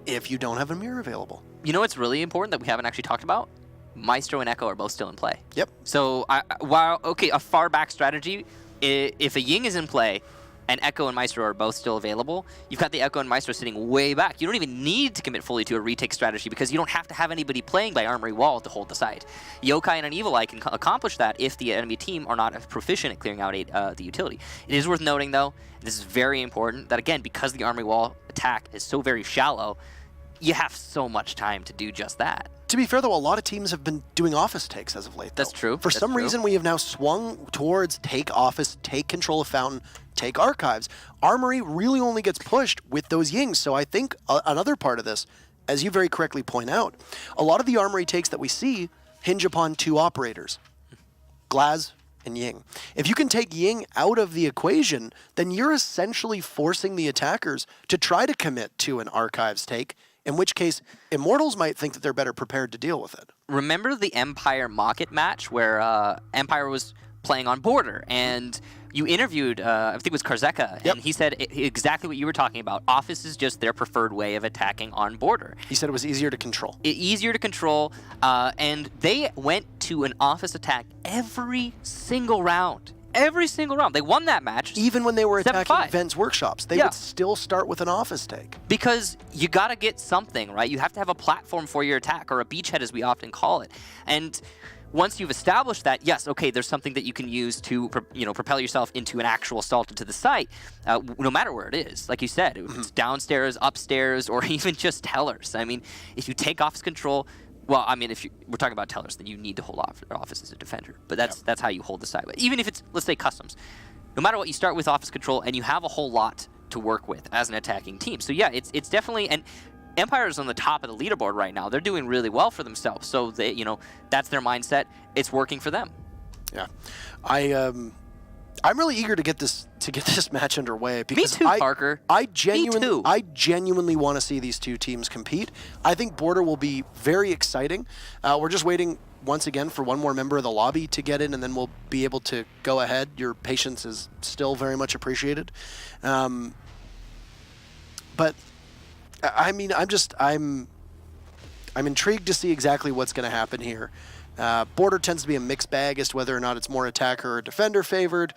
S1: if you don't have a Mira available.
S2: You know what's really important that we haven't actually talked about? Maestro and Echo are both still in play.
S1: Yep.
S2: So, while, okay, a far back strategy, if a Ying is in play, and Echo and Maestro are both still available, you've got the Echo and Maestro sitting way back. You don't even need to commit fully to a retake strategy because you don't have to have anybody playing by Armory Wall to hold the site. Yokai and an Evil Eye can accomplish that if the enemy team are not proficient at clearing out the utility. It is worth noting, though, this is very important, that again, because the Armory Wall attack is so very shallow, you have so much time to do just that.
S1: To be fair, though, a lot of teams have been doing office takes as of late.
S2: That's true.
S1: For some reason, we have now swung towards take office, take control of Fountain, take archives. Armory really only gets pushed with those Yings. So I think another part of this, as you very correctly point out, a lot of the Armory takes that we see hinge upon 2 operators, Glaz and Ying. If you can take Ying out of the equation, then you're essentially forcing the attackers to try to commit to an archives take, in which case Immortals might think that they're better prepared to deal with it.
S2: Remember the Empire Mocket match where Empire was playing on border, and you interviewed, I think it was Karzeka,
S1: Yep.
S2: and he said exactly what you were talking about. Office is just their preferred way of attacking on border.
S1: He said it was easier to control.
S2: Easier to control, and they went to an office attack every single round. Every single round. They won that match.
S1: Even when they were attacking
S2: 7-5.
S1: Vents workshops, they
S2: Yeah.
S1: would still start with an office take.
S2: Because you got to get something, right? You have to have a platform for your attack, or a beachhead as we often call it. And once you've established that, yes, okay, there's something that you can use to propel yourself into an actual assault into the site, no matter where it is. Like you said, if it's downstairs, upstairs, or even just tellers. I mean, if you take office control, well, I mean, we're talking about tellers, then you need to hold office as a defender. But that's how you hold the site. Even if it's, let's say, customs. No matter what, you start with office control, and you have a whole lot to work with as an attacking team. So yeah, it's definitely, and Empire is on the top of the leaderboard right now. They're doing really well for themselves. So they, that's their mindset. It's working for them.
S1: Yeah, I'm really eager to get this match underway because
S2: Me too, Parker.
S1: I
S2: Me too.
S1: genuinely want to see these two teams compete. I think Border will be very exciting. We're just waiting once again for one more member of the lobby to get in, and then we'll be able to go ahead. Your patience is still very much appreciated. But I mean, I'm intrigued to see exactly what's going to happen here. Border tends to be a mixed bag as to whether or not it's more attacker or defender favored.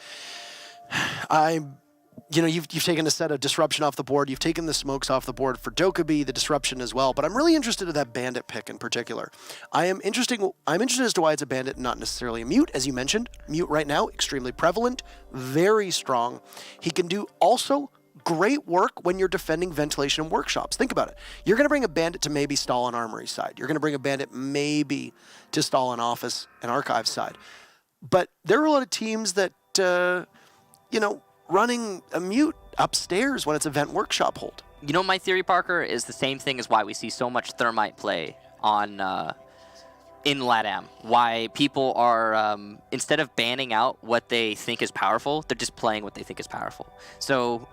S1: You've taken a set of disruption off the board. You've taken the smokes off the board for Dokkaebi, the disruption as well. But I'm really interested in that bandit pick in particular. I'm interested as to why it's a bandit, not necessarily a mute, as you mentioned. Mute right now, extremely prevalent, very strong. He can do also great work when you're defending ventilation and workshops. Think about it. You're going to bring a bandit to maybe stall on armory side. You're going to bring a bandit maybe to stall on office and archive side. But there are a lot of teams that, running a mute upstairs when it's a vent workshop hold.
S2: You know, my theory, Parker, is the same thing as why we see so much Thermite play on in LATAM. Why people are, instead of banning out what they think is powerful, they're just playing what they think is powerful. So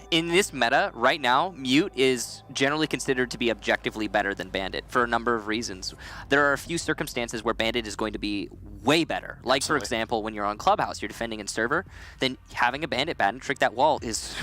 S2: in this meta, right now, Mute is generally considered to be objectively better than Bandit for a number of reasons. There are a few circumstances where Bandit is going to be way better. Like, for example, when you're on Clubhouse, you're defending in server, then having a Bandit trick that wall is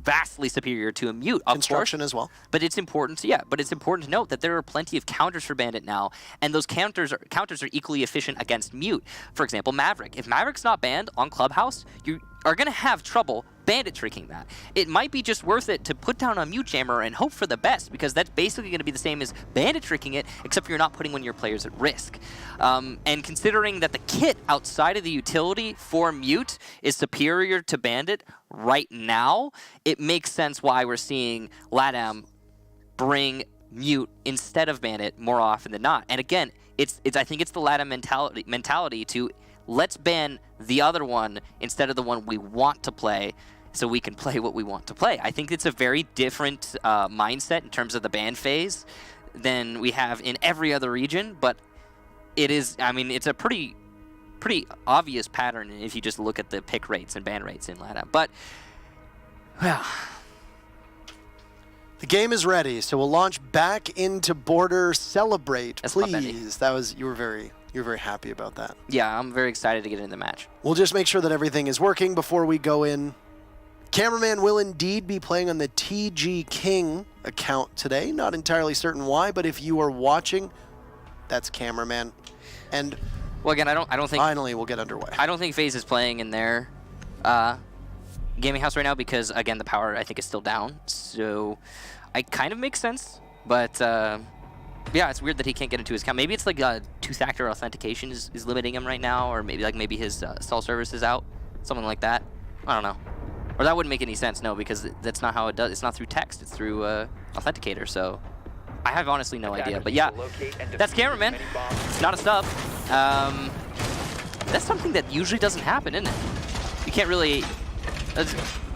S2: vastly superior to a Mute.
S1: Construction as well.
S2: But it's important to note that there are plenty of counters for Bandit now, and those counters are equally efficient against Mute. For example, Maverick. If Maverick's not banned on Clubhouse, you are going to have trouble bandit tricking that. It might be just worth it to put down a mute jammer and hope for the best, because that's basically going to be the same as bandit tricking it, except you're not putting one of your players at risk. And considering that the kit outside of the utility for mute is superior to bandit right now, it makes sense why we're seeing LATAM bring mute instead of bandit more often than not. And again, I think it's the LATAM mentality to let's ban the other one instead of the one we want to play, so we can play what we want to play. I think it's a very different mindset in terms of the ban phase than we have in every other region, but it is, I mean, it's a pretty obvious pattern if you just look at the pick rates and ban rates in LATAM. But, well,
S1: the game is ready, so we'll launch back into Border. Celebrate,
S2: That's
S1: please. That was, you were very happy about that.
S2: Yeah, I'm very excited to get into the match.
S1: We'll just make sure that everything is working before we go in. Cameraman will indeed be playing on the TG King account today. Not entirely certain why, but if you are watching, that's Cameraman. And
S2: well, again, I don't think
S1: finally we'll get underway.
S2: I don't think FaZe is playing in their gaming house right now because, again, the power I think is still down. So it kind of makes sense, but yeah, it's weird that he can't get into his account. Maybe it's like two-factor authentication is limiting him right now, or maybe his stall service is out, something like that. I don't know. Or that wouldn't make any sense, no, because that's not how it does. It's not through text, it's through Authenticator, so I have honestly no idea. But yeah, that's Cameraman. It's not a sub. That's something that usually doesn't happen, isn't it? You can't really,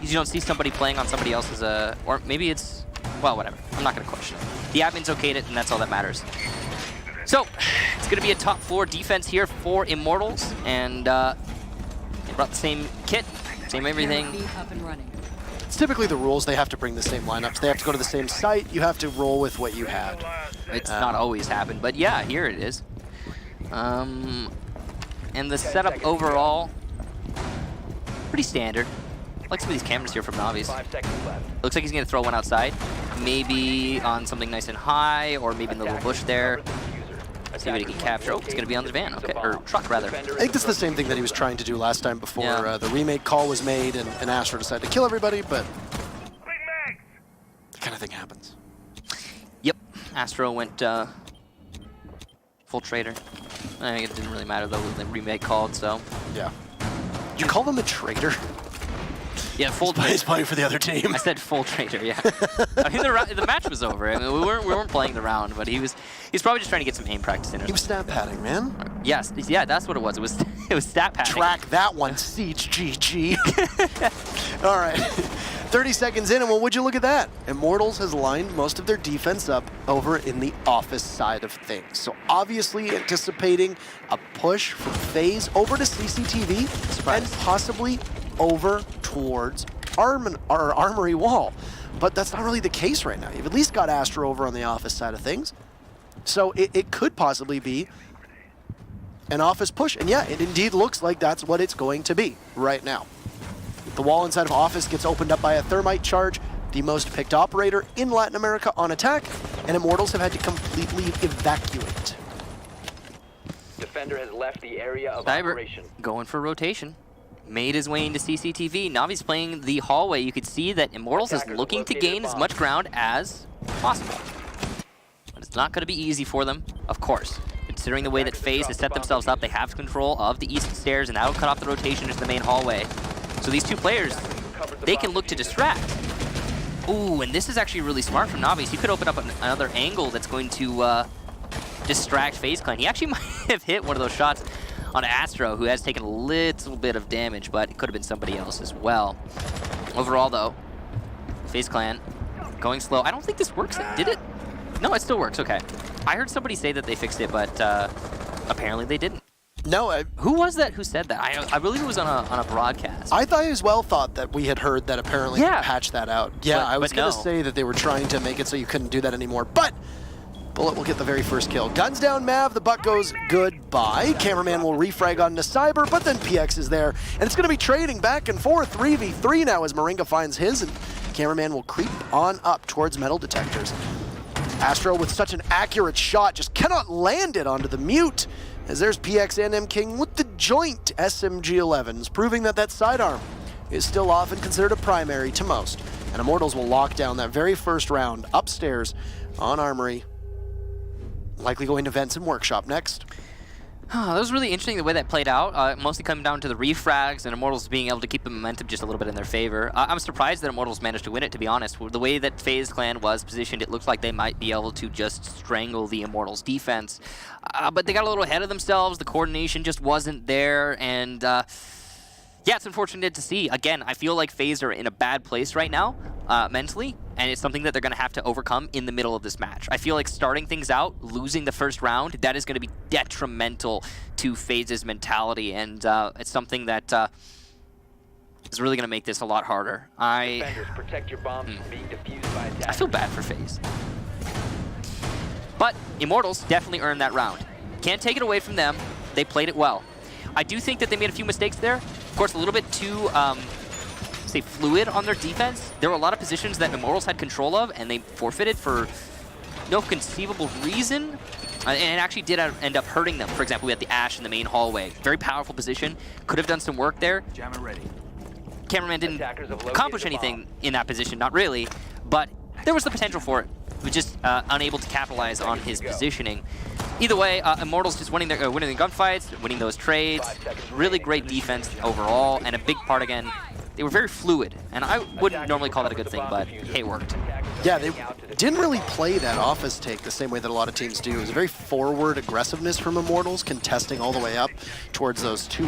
S2: you don't see somebody playing on somebody else's, or maybe it's, well, whatever. I'm not going to question it. The admin's okayed it, and that's all that matters. So, it's going to be a top 4 defense here for Immortals, and they brought the same kit, same everything.
S1: It's typically the rules. They have to bring the same lineups. They have to go to the same site. You have to roll with what you had.
S2: It's not always happened, but yeah, here it is. And the setup overall, pretty standard. I like some of these cameras here from Navi's. Looks like he's going to throw one outside. Maybe on something nice and high, or maybe in the little bush there. Let's see what he can capture. Oh, it's going to be on the van. Okay, or truck, rather.
S1: I think that's the same thing that he was trying to do last time before the remake call was made and Astro decided to kill everybody, but that kind of thing happens.
S2: Yep, Astro went full traitor. I think it didn't really matter, though, with the remake called, so.
S1: Yeah. Did you call him a traitor?
S2: Yeah, full.
S1: He's playing for the other team.
S2: I said full traitor. Yeah. I mean, the match was over. I mean, we weren't playing the round, but he's probably just trying to get some aim practice in.
S1: He was stat padding, man.
S2: Yes, yeah, that's what it was. It was stat padding.
S1: Track that one, Siege GG. All right. 30 seconds in, and well, would you look at that? Immortals has lined most of their defense up over in the office side of things. So obviously anticipating a push from FaZe over to CCTV and possibly over towards Armory Wall. But that's not really the case right now. You've at least got Astro over on the office side of things. So it could possibly be an office push. And yeah, it indeed looks like that's what it's going to be right now. The wall inside of office gets opened up by a thermite charge, the most picked operator in Latin America on attack, and Immortals have had to completely evacuate.
S3: Defender has left the area of
S2: Cyber
S3: operation.
S2: going for rotation. Made his way into CCTV. Navi's playing the hallway. You could see that Immortals is
S3: Attackers
S2: looking to
S3: located
S2: gain
S3: a
S2: as
S3: bomb.
S2: much ground as possible. But it's not going to be easy for them, of course. Considering the way that FaZe has set themselves up, they have control of the east stairs, and that'll cut off the rotation into the main hallway. So these two players, they can look to distract. Ooh, and this is actually really smart from Navi. He could open up another angle that's going to distract FaZe Clan. He actually might have hit one of those shots on Astro, who has taken a little bit of damage, but it could have been somebody else as well. Overall, though, FaZe Clan going slow. I don't think this works. Did it? No, it still works. Okay. I heard somebody say that they fixed it, but apparently they didn't.
S1: No,
S2: Who was that who said that? I believe it was on a broadcast.
S1: I thought as well thought that we had heard that apparently
S2: Yeah.
S1: they patched that out. Yeah, I was
S2: but
S1: going
S2: no.
S1: to say that they were trying to make it so you couldn't do that anymore, but Bullet will get the very first kill. Guns down Mav, the butt goes goodbye. Cameraman will refrag onto Cyber, but then PX is there, and it's going to be trading back and forth, 3v3 now as Moringa finds his, and Cameraman will creep on up towards metal detectors. Astro with such an accurate shot just cannot land it onto the mute, as there's PX and M King with the joint SMG-11s, proving that that sidearm is still often considered a primary to most. And Immortals will lock down that very first round upstairs on Armory. Likely going to Vents and Workshop next.
S2: That was really interesting the way that played out, mostly coming down to the refrags and Immortals being able to keep the momentum just a little bit in their favor. I'm surprised that Immortals managed to win it, to be honest. The way that FaZe Clan was positioned, it looked like they might be able to just strangle the Immortals defense. But they got a little ahead of themselves, the coordination just wasn't there, and yeah, it's unfortunate to see. Again, I feel like FaZe are in a bad place right now, mentally, and it's something that they're going to have to overcome in the middle of this match. I feel like starting things out, losing the first round, that is going to be detrimental to FaZe's mentality, and it's something that is really going to make this a lot harder.
S3: Defenders, protect your bombs from being defused by attackers.
S2: I feel bad for FaZe. But Immortals definitely earned that round. Can't take it away from them. They played it well. I do think that they made a few mistakes there. Of course, a little bit too, say, fluid on their defense. There were a lot of positions that Immortals had control of, and they forfeited for no conceivable reason. And it actually did end up hurting them. For example, we had the Ash in the main hallway. Very powerful position. Could have done some work there.
S4: Jammer ready.
S2: Cameraman didn't
S3: Attackers have located
S2: accomplish
S3: the
S2: anything
S3: bomb.
S2: in that position, not really, but there was the potential for it. He was just unable to capitalize on his positioning. Either way, Immortals just winning the gunfights, winning those trades. Really great defense overall, and a big part again. They were very fluid, and I wouldn't normally call that a good thing, but hey, it worked.
S1: Yeah, they didn't really play that office take the same way that a lot of teams do. It was a very forward aggressiveness from Immortals, contesting all the way up towards those two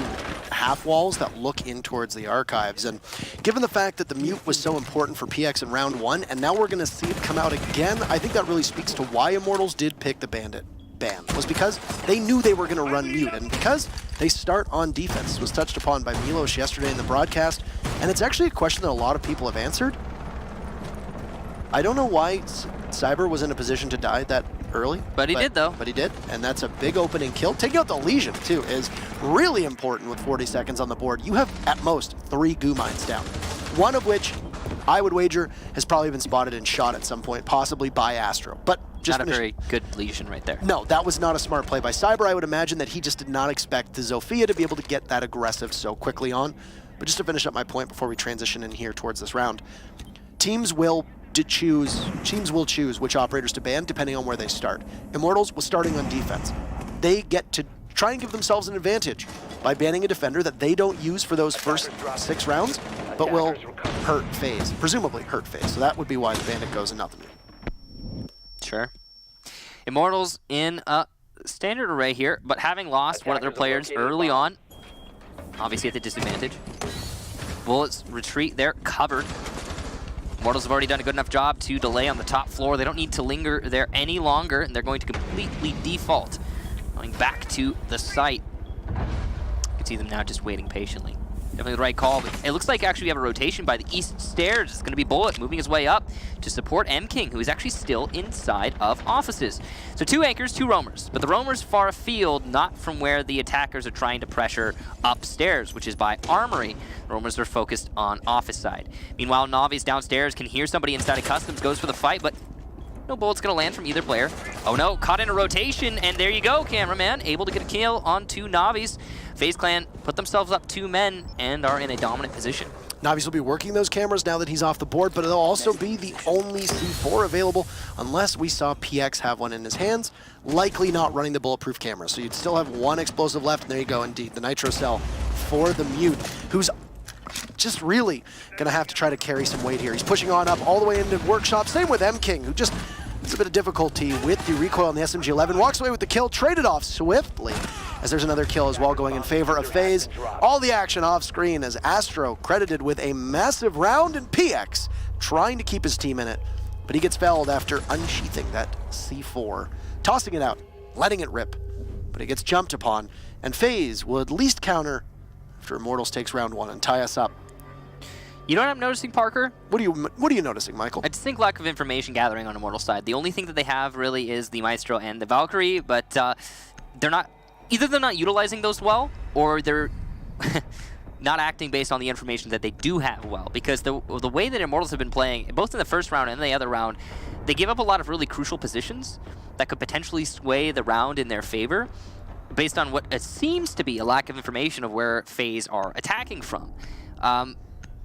S1: half walls that look in towards the archives. And given the fact that the mute was so important for PX in round one, and now we're going to see it come out again, I think that really speaks to why Immortals did pick the Bandit ban, was because they knew they were going to run mute, and because they start on defense. This was touched upon by Milos yesterday in the broadcast, and it's actually a question that a lot of people have answered. I don't know why Cyber was in a position to die that early.
S2: But he did, though.
S1: But he did, and that's a big opening kill. Taking out the Legion, too, is really important with 40 seconds on the board. You have, at most, 3 goo mines down, one of which, I would wager, has probably been spotted and shot at some point, possibly by Astro. But just
S2: Not a very good Legion right there.
S1: no, that was not a smart play by Cyber. I would imagine that he just did not expect the Zofia to be able to get that aggressive so quickly on. But just to finish up my point before we transition in here towards this round, teams will choose which operators to ban depending on where they start. Immortals was starting on defense. They get to try and give themselves an advantage by banning a defender that they don't use for those first 6 rounds, but will hurt FaZe, presumably hurt FaZe. So that would be why the Bandit goes and not the mute.
S2: Sure. Immortals in a standard array here, but having lost one of their players early on, obviously at the disadvantage. Bullets retreat there, covered. Immortals have already done a good enough job to delay on the top floor. They don't need to linger there any longer, and they're going to completely default, going back to the site. You can see them now just waiting patiently. Definitely the right call, but it looks like actually we have a rotation by the east stairs. It's going to be Bullet moving his way up to support M-King, who is actually still inside of offices. So 2 anchors, 2 roamers, but the roamers far afield, not from where the attackers are trying to pressure upstairs, which is by Armory. The roamers are focused on office side. Meanwhile, Navi's downstairs can hear somebody inside of Customs, goes for the fight, but no bullet's going to land from either player. Oh no, caught in a rotation, and there you go, cameraman. Able to get a kill onto Navi's. FaZe Clan put themselves up 2 men and are in a dominant position.
S1: Navi's will be working those cameras now that he's off the board, but it'll also be the only C4 available unless we saw PX have one in his hands, likely not running the bulletproof camera. So you'd still have 1 explosive left, and there you go, indeed, the Nitro Cell for the Mute, who's just really gonna have to try to carry some weight here. He's pushing on up all the way into Workshop, same with M-King, who just has a bit of difficulty with the recoil on the SMG-11, walks away with the kill, traded off swiftly, as there's another kill as well going in favor of FaZe. All the action off screen as Astro credited with a massive round, and PX trying to keep his team in it, but he gets felled after unsheathing that C4, tossing it out, letting it rip, but it gets jumped upon, and FaZe will at least counter after Immortals takes round 1 and tie us up.
S2: You know what I'm noticing, Parker?
S1: What are you noticing, Michael?
S2: I just think lack of information gathering on Immortals side. The only thing that they have really is the Maestro and the Valkyrie, but they're not, either they're not utilizing those well, or they're not acting based on the information that they do have well. Because the way that Immortals have been playing, both in the first round and the other round, they give up a lot of really crucial positions that could potentially sway the round in their favor, based on what it seems to be a lack of information of where FaZe are attacking from.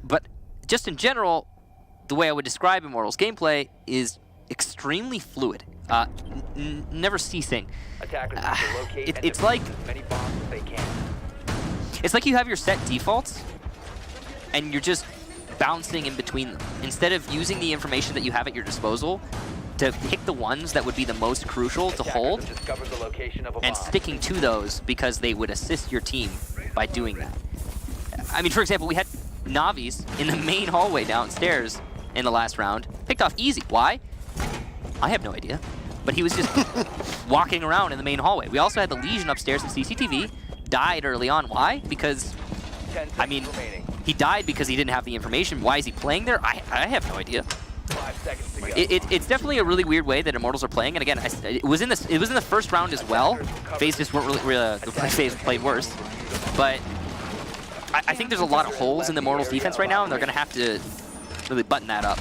S2: But just in general, the way I would describe Immortals gameplay is extremely fluid, never ceasing.
S3: Attackers need to locate and
S2: it's
S3: defuse
S2: like
S3: as many bombs as they can.
S2: it's like you have your set defaults, and you're just bouncing in between them instead of using the information that you have at your disposal to pick the ones that would be the most crucial to hold,
S3: Attackers have discovered the location of a
S2: and
S3: bomb.
S2: sticking to those because they would assist your team by doing that. I mean, for example, we had Navi's in the main hallway downstairs in the last round. Picked off easy. Why? I have no idea. But he was just walking around in the main hallway. We also had the Legion upstairs in CCTV. Died early on. Why? Because,
S3: 10
S2: I mean,
S3: seconds remaining.
S2: he died because he didn't have the information. Why is he playing there? I have no idea.
S3: 5 seconds to go.
S2: It's definitely a really weird way that Immortals are playing. And again, it was in the first round as well. FaZe just weren't really FaZe played worse. But I think there's a lot of holes in the Immortals defense right now, and they're going to have to really button that up.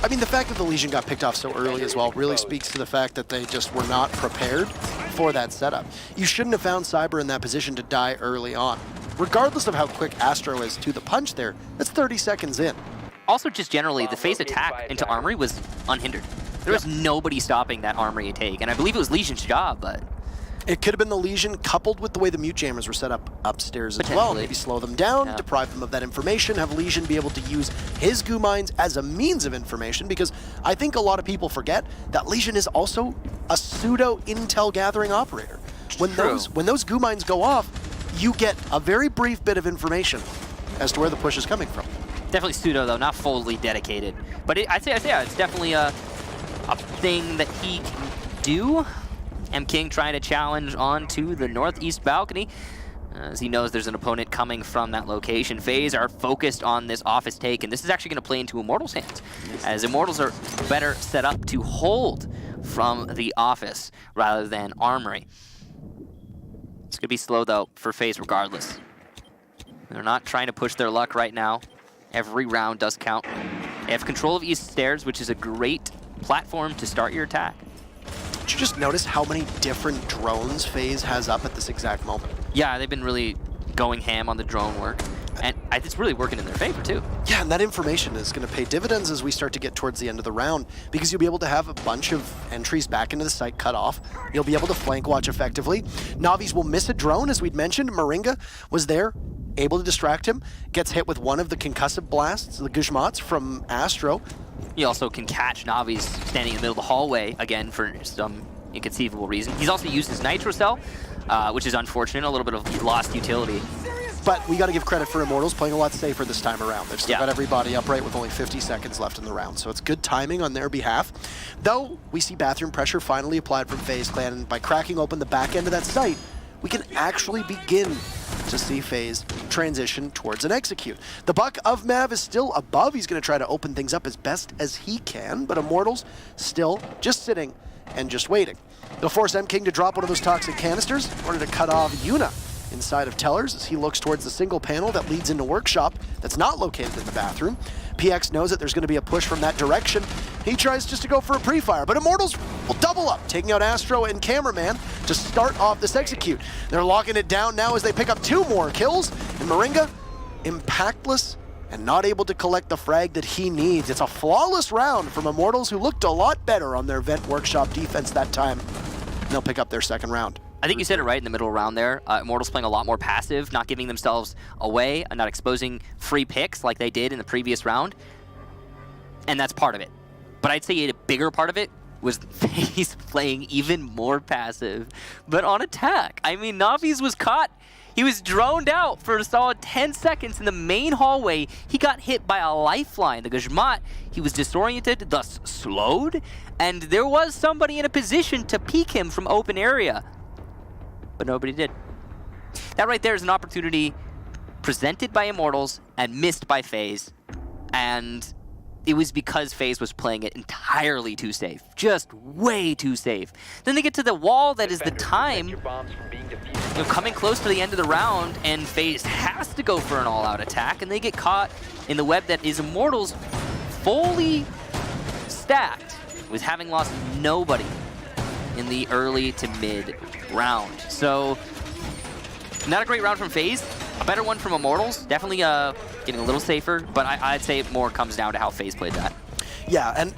S1: I mean, the fact that the Legion got picked off so early as well really speaks to the fact that they just were not prepared for that setup. You shouldn't have found Cyber in that position to die early on. Regardless of how quick Astro is to the punch there, that's 30 seconds in.
S2: Also, just generally, the FaZe attack into Armory was unhindered. There was nobody stopping that Armory take, and I believe it was Legion's job, but
S1: It could have been the Legion coupled with the way the Mute Jammers were set up upstairs as well. Maybe slow them down, deprive them of that information, have Legion be able to use his goo mines as a means of information, because I think a lot of people forget that Legion is also a pseudo intel gathering operator. When those goo mines go off, you get a very brief bit of information as to where the push is coming from.
S2: definitely pseudo though, not fully dedicated. But I'd say yeah, it's definitely a thing that he can do. M-King trying to challenge onto the northeast balcony, as he knows there's an opponent coming from that location. FaZe are focused on this office take, and this is actually going to play into Immortals' hands, as Immortals are better set up to hold from the office rather than Armory. It's going to be slow, though, for FaZe regardless. They're not trying to push their luck right now. Every round does count. They have control of East Stairs, which is a great platform to start your attack.
S1: Did you just notice how many different drones FaZe has up at this exact moment?
S2: Yeah, they've been really going ham on the drone work, and it's really working in their favor too.
S1: Yeah, and that information is going to pay dividends as we start to get towards the end of the round, because you'll be able to have a bunch of entries back into the site cut off. You'll be able to flank watch effectively. Navi's will miss a drone, as we'd mentioned. Moringa was there, able to distract him, gets hit with one of the concussive blasts, the Guzmats from Astro.
S2: He also can catch Navi's standing in the middle of the hallway again for some inconceivable reason. He's also used his Nitro Cell, which is unfortunate, a little bit of lost utility.
S1: But we got to give credit for Immortals playing a lot safer this time around. They've still got everybody upright with only 50 seconds left in the round, so it's good timing on their behalf. Though, we see bathroom pressure finally applied from FaZe Clan, and by cracking open the back end of that site, we can actually begin to see FaZe transition towards an execute. The buck of Mav is still above. He's going to try to open things up as best as he can, but Immortals still just sitting and just waiting. They'll force M-King to drop one of those toxic canisters in order to cut off Yuna inside of Tellers as he looks towards the single panel that leads into Workshop that's not located in the bathroom. PX knows that there's going to be a push from that direction. He tries just to go for a pre-fire, but Immortals will double up, taking out Astro and Cameraman to start off this execute. They're locking it down now as they pick up 2 more kills, and Moringa, impactless and not able to collect the frag that he needs. It's a flawless round from Immortals, who looked a lot better on their Vent Workshop defense that time. And they'll pick up their second round.
S2: I think you said it right in the middle round there. Immortals playing a lot more passive, not giving themselves away, and not exposing free picks like they did in the previous round. And that's part of it. But I'd say a bigger part of it was FaZe playing even more passive, but on attack. I mean, Navi's was caught. He was droned out for a solid 10 seconds in the main hallway. He got hit by a lifeline, the Gajmat. He was disoriented, thus slowed, and there was somebody in a position to peek him from open area, but nobody did. That right there is an opportunity presented by Immortals and missed by FaZe, and it was because FaZe was playing it entirely too safe. Just way too safe. Then they get to the wall that is the time, coming close to the end of the round, and FaZe has to go for an all-out attack, and they get caught in the web that is Immortals fully stacked, with having lost nobody in the early to mid round. So, not a great round from FaZe. A better one from Immortals. Definitely getting a little safer, but I'd say it more comes down to how FaZe played that.
S1: Yeah, and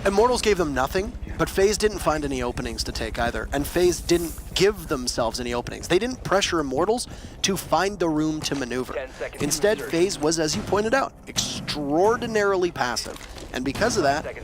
S1: Immortals gave them nothing, but FaZe didn't find any openings to take either, and FaZe didn't give themselves any openings. They didn't pressure Immortals to find the room to maneuver. Instead, FaZe was, as you pointed out, extraordinarily passive. And because of that,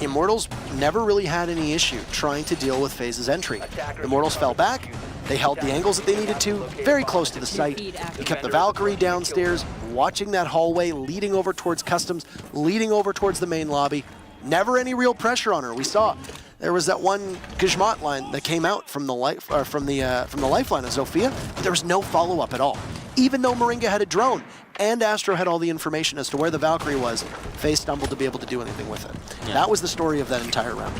S1: Immortals never really had any issue trying to deal with FaZe's entry. Immortals fell back, they held the angles that they needed to, very close to the site. They kept the Valkyrie downstairs, watching that hallway, leading over towards Customs, leading over towards the main lobby. Never any real pressure on her. We saw there was that one Gajmat line that came out from the lifeline of Zofia, but there was no follow-up at all. Even though Moringa had a drone and Astro had all the information as to where the Valkyrie was, FaZe stumbled to be able to do anything with it. Yeah. That was the story of that entire round.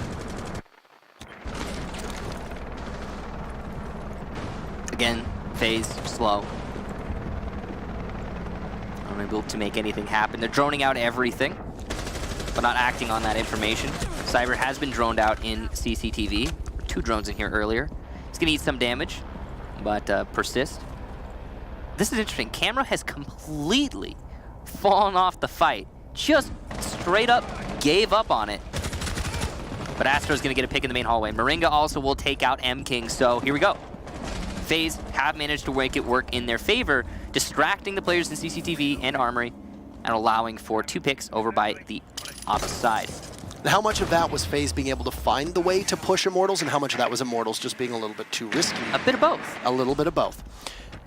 S2: Again, FaZe slow. Unable to make anything happen. They're droning out everything, but not acting on that information. Cyber has been droned out in CCTV. 2 drones in here earlier. He's gonna eat some damage, but persist. This is interesting. Camera has completely fallen off the fight. Just straight up gave up on it. But Astro's gonna get a pick in the main hallway. Moringa also will take out M-King, so here we go. FaZe have managed to make it work in their favor, distracting the players in CCTV and Armory, and allowing for 2 picks over by the opposite side.
S1: Now, how much of that was FaZe being able to find the way to push Immortals, and how much of that was Immortals just being a little bit too risky?
S2: A bit of both.
S1: A little bit of both.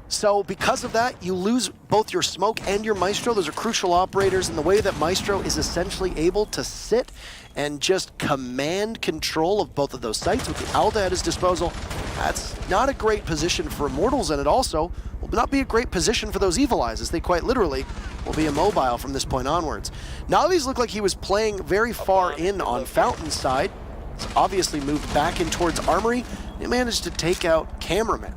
S1: So because of that, you lose both your Smoke and your Maestro. Those are crucial operators, and the way that Maestro is essentially able to sit and just command control of both of those sites with the Alda at his disposal, that's not a great position for Immortals, and it also will not be a great position for those Evil Eyes, as they quite literally will be immobile from this point onwards. Navi's looked like he was playing very far in on Fountain's side. He's obviously moved back in towards Armory. He managed to take out Cameraman,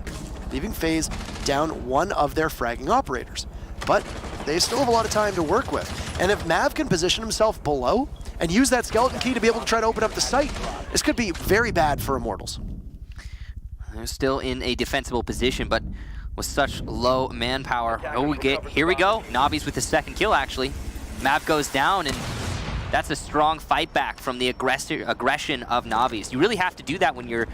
S1: leaving FaZe down one of their fragging operators. But they still have a lot of time to work with. And if Mav can position himself below and use that skeleton key to be able to try to open up the site, this could be very bad for Immortals.
S2: They're still in a defensible position, but with such low manpower. Oh, here we go. Navi's with the second kill, actually. Mav goes down, and that's a strong fight back from the aggression of Navi's. You really have to do that when you're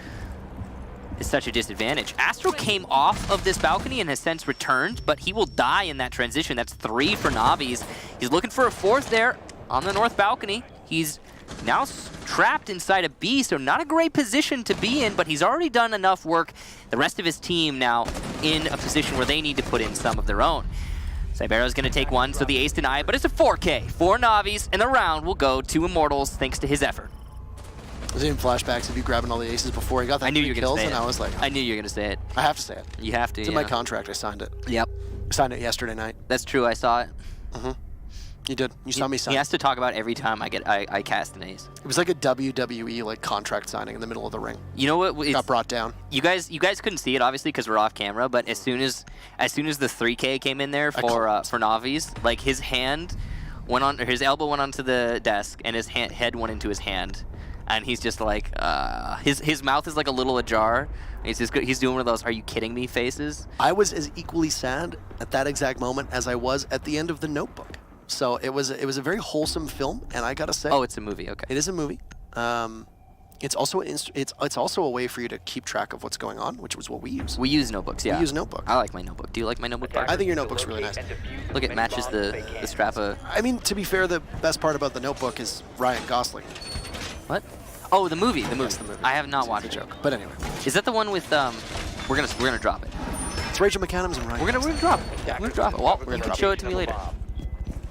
S2: at such a disadvantage. Astro came off of this balcony and has since returned, but he will die in that transition. That's 3 for Navi's. He's looking for a 4th there on the north balcony. He's now trapped inside a B, so not a great position to be in, but he's already done enough work. The rest of his team now in a position where they need to put in some of their own. Cybero's going to take one, so the ace denied, but it's a 4K for Navi's, and the round will go to Immortals thanks to his effort.
S1: I was in flashbacks of you grabbing all the aces before he got that
S2: I knew
S1: 3
S2: you were
S1: kills,
S2: going to say
S1: and
S2: it.
S1: I was like,
S2: I knew you were going to say it.
S1: I have to say it.
S2: You have to,
S1: It's in my contract. I signed it.
S2: Yep.
S1: I signed it yesterday night.
S2: That's true, I saw it.
S1: You did. You saw me sign
S2: He
S1: it.
S2: has to talk about every time I cast an ace.
S1: It was like a WWE like contract signing in the middle of the ring.
S2: You know what?
S1: Got brought down.
S2: You guys couldn't see it obviously because we're off camera, but as soon as the 3K came in there for Navi's, like his hand went on, or his elbow went onto the desk, and his head went into his hand, and he's just like, his mouth is like a little ajar. He's doing one of those "Are you kidding me?" faces.
S1: I was as equally sad at that exact moment as I was at the end of The Notebook. So it was a very wholesome film, and I gotta say,
S2: Oh, it's a movie. Okay.
S1: it is a movie. It's also it's also a way for you to keep track of what's going on, which was what we use.
S2: We use notebooks. Yeah.
S1: We use Notebook.
S2: I like my notebook. Do you like my notebook, Parker?
S1: I think your notebook's really nice.
S2: Look, it matches the strap of.
S1: I mean, to be fair, the best part about The Notebook is Ryan Gosling.
S2: What? Oh, the movie. The movie.
S1: Yes, the movie.
S2: I have not
S1: It's
S2: watched
S1: a
S2: it.
S1: joke. But anyway,
S2: Is that the one with We're gonna drop it.
S1: it's Rachel McAdams and Ryan.
S2: We're gonna drop it. We're gonna drop it. Well, you can show it to me later.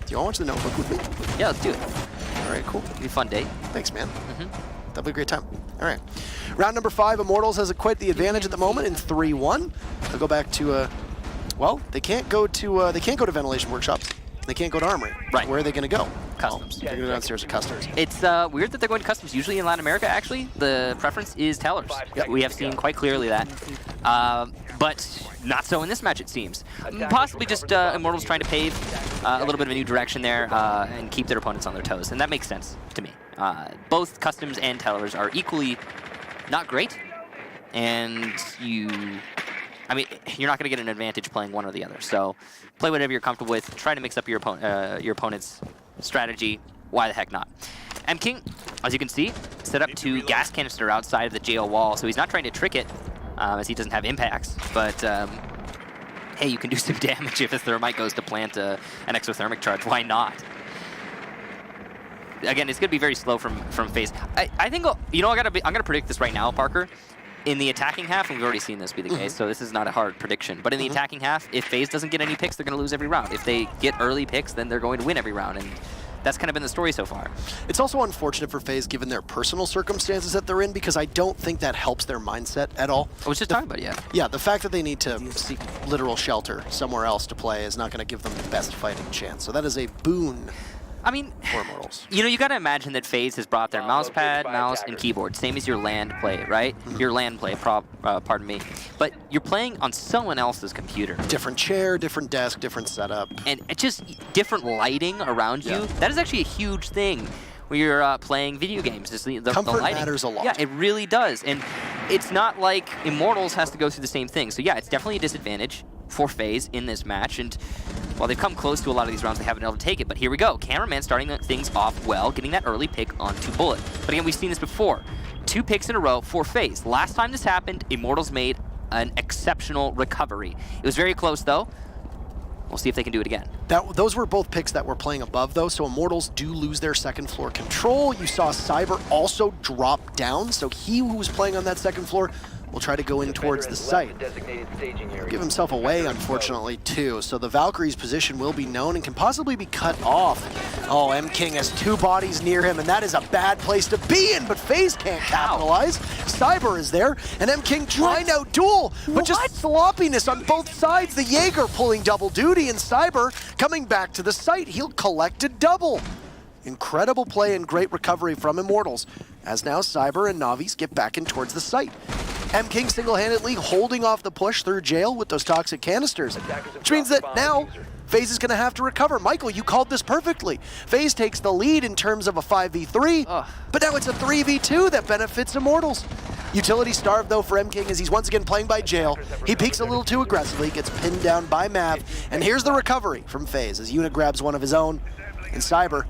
S1: Do you want to watch The Notebook with me?
S2: Yeah, let's do it.
S1: All right, cool.
S2: It'll be a fun date.
S1: Thanks, man. That'll be a great time. All right. Round number 5, Immortals has quite the advantage at the moment in 3-1. They'll go back to, well, they can't go to ventilation workshops. They can't go to armory.
S2: Right.
S1: Where are they going to go?
S2: Customs.
S1: They're going to go downstairs to customs.
S2: It's weird that they're going to customs. Usually in Latin America, actually, the preference is tellers.
S1: Yep.
S2: We have seen quite clearly that. But not so in this match, it seems. Possibly just Immortals trying to pave a little bit of a new direction there and keep their opponents on their toes. And that makes sense to me. Both customs and tellers are equally not great. And I mean, you're not going to get an advantage playing one or the other. So play whatever you're comfortable with. Try to mix up your opponent's strategy. Why the heck not? M King, as you can see, set up to gas canister outside of the jail wall. So he's not trying to trick it, as he doesn't have impacts. But hey, you can do some damage if a thermite goes to plant an exothermic charge. Why not? Again, it's going to be very slow from FaZe. I think, you know, I'm going to predict this right now, Parker. In the attacking half, and we've already seen this be the case, so this is not a hard prediction, but in the attacking half, if FaZe doesn't get any picks, they're going to lose every round. If they get early picks, then they're going to win every round, and that's kind of been the story so far.
S1: It's also unfortunate for FaZe given their personal circumstances that they're in, because I don't think that helps their mindset at all.
S2: I was just talking about it, yeah.
S1: Yeah, the fact that they need to seek literal shelter somewhere else to play is not going to give them the best fighting chance. So that is a boon
S2: I mean,
S1: for Immortals.
S2: you know, you got to imagine that FaZe has brought their mouse pad, mouse, and keyboard, same as your land play, right? Your land play, pardon me. But you're playing on someone else's computer.
S1: Different chair, different desk, different setup.
S2: And it's just different lighting around you. That is actually a huge thing when you're playing video games. Is the
S1: Comfort
S2: lighting
S1: matters a lot.
S2: Yeah, it really does. And it's not like Immortals has to go through the same thing. So yeah, it's definitely a disadvantage for FaZe in this match. And while they've come close to a lot of these rounds, they haven't been able to take it. But here we go. Cameraman starting things off well, getting that early pick onto Bullet. But again, we've seen this before. 2 picks in a row for FaZe. Last time this happened, Immortals made an exceptional recovery. It was very close, though. We'll see if they can do it again.
S1: Those were both picks that were playing above, though, so Immortals do lose their second floor control. You saw Cyber also drop down, so he who was playing on that second floor will try to go in towards the site. Give himself away, unfortunately, too. So the Valkyrie's position will be known and can possibly be cut off. Oh, M King has 2 bodies near him, and that is a bad place to be in, but FaZe can't capitalize. Cyber is there, and M King trying to outduel, but just sloppiness on both sides. The Jaeger pulling double duty, and Cyber coming back to the site. He'll collect a double. Incredible play and great recovery from Immortals, as now Cyber and Navi's get back in towards the site. M King single-handedly holding off the push through jail with those toxic canisters, which means that now FaZe is going to have to recover. Michael, you called this perfectly. FaZe takes the lead in terms of a 5v3, but now it's a 3v2 that benefits Immortals. Utility starved, though, for M King as he's once again playing by jail. He peeks a little too aggressively, gets pinned down by Mav, and here's the recovery from FaZe as Yuna grabs one of his own, and Cyber,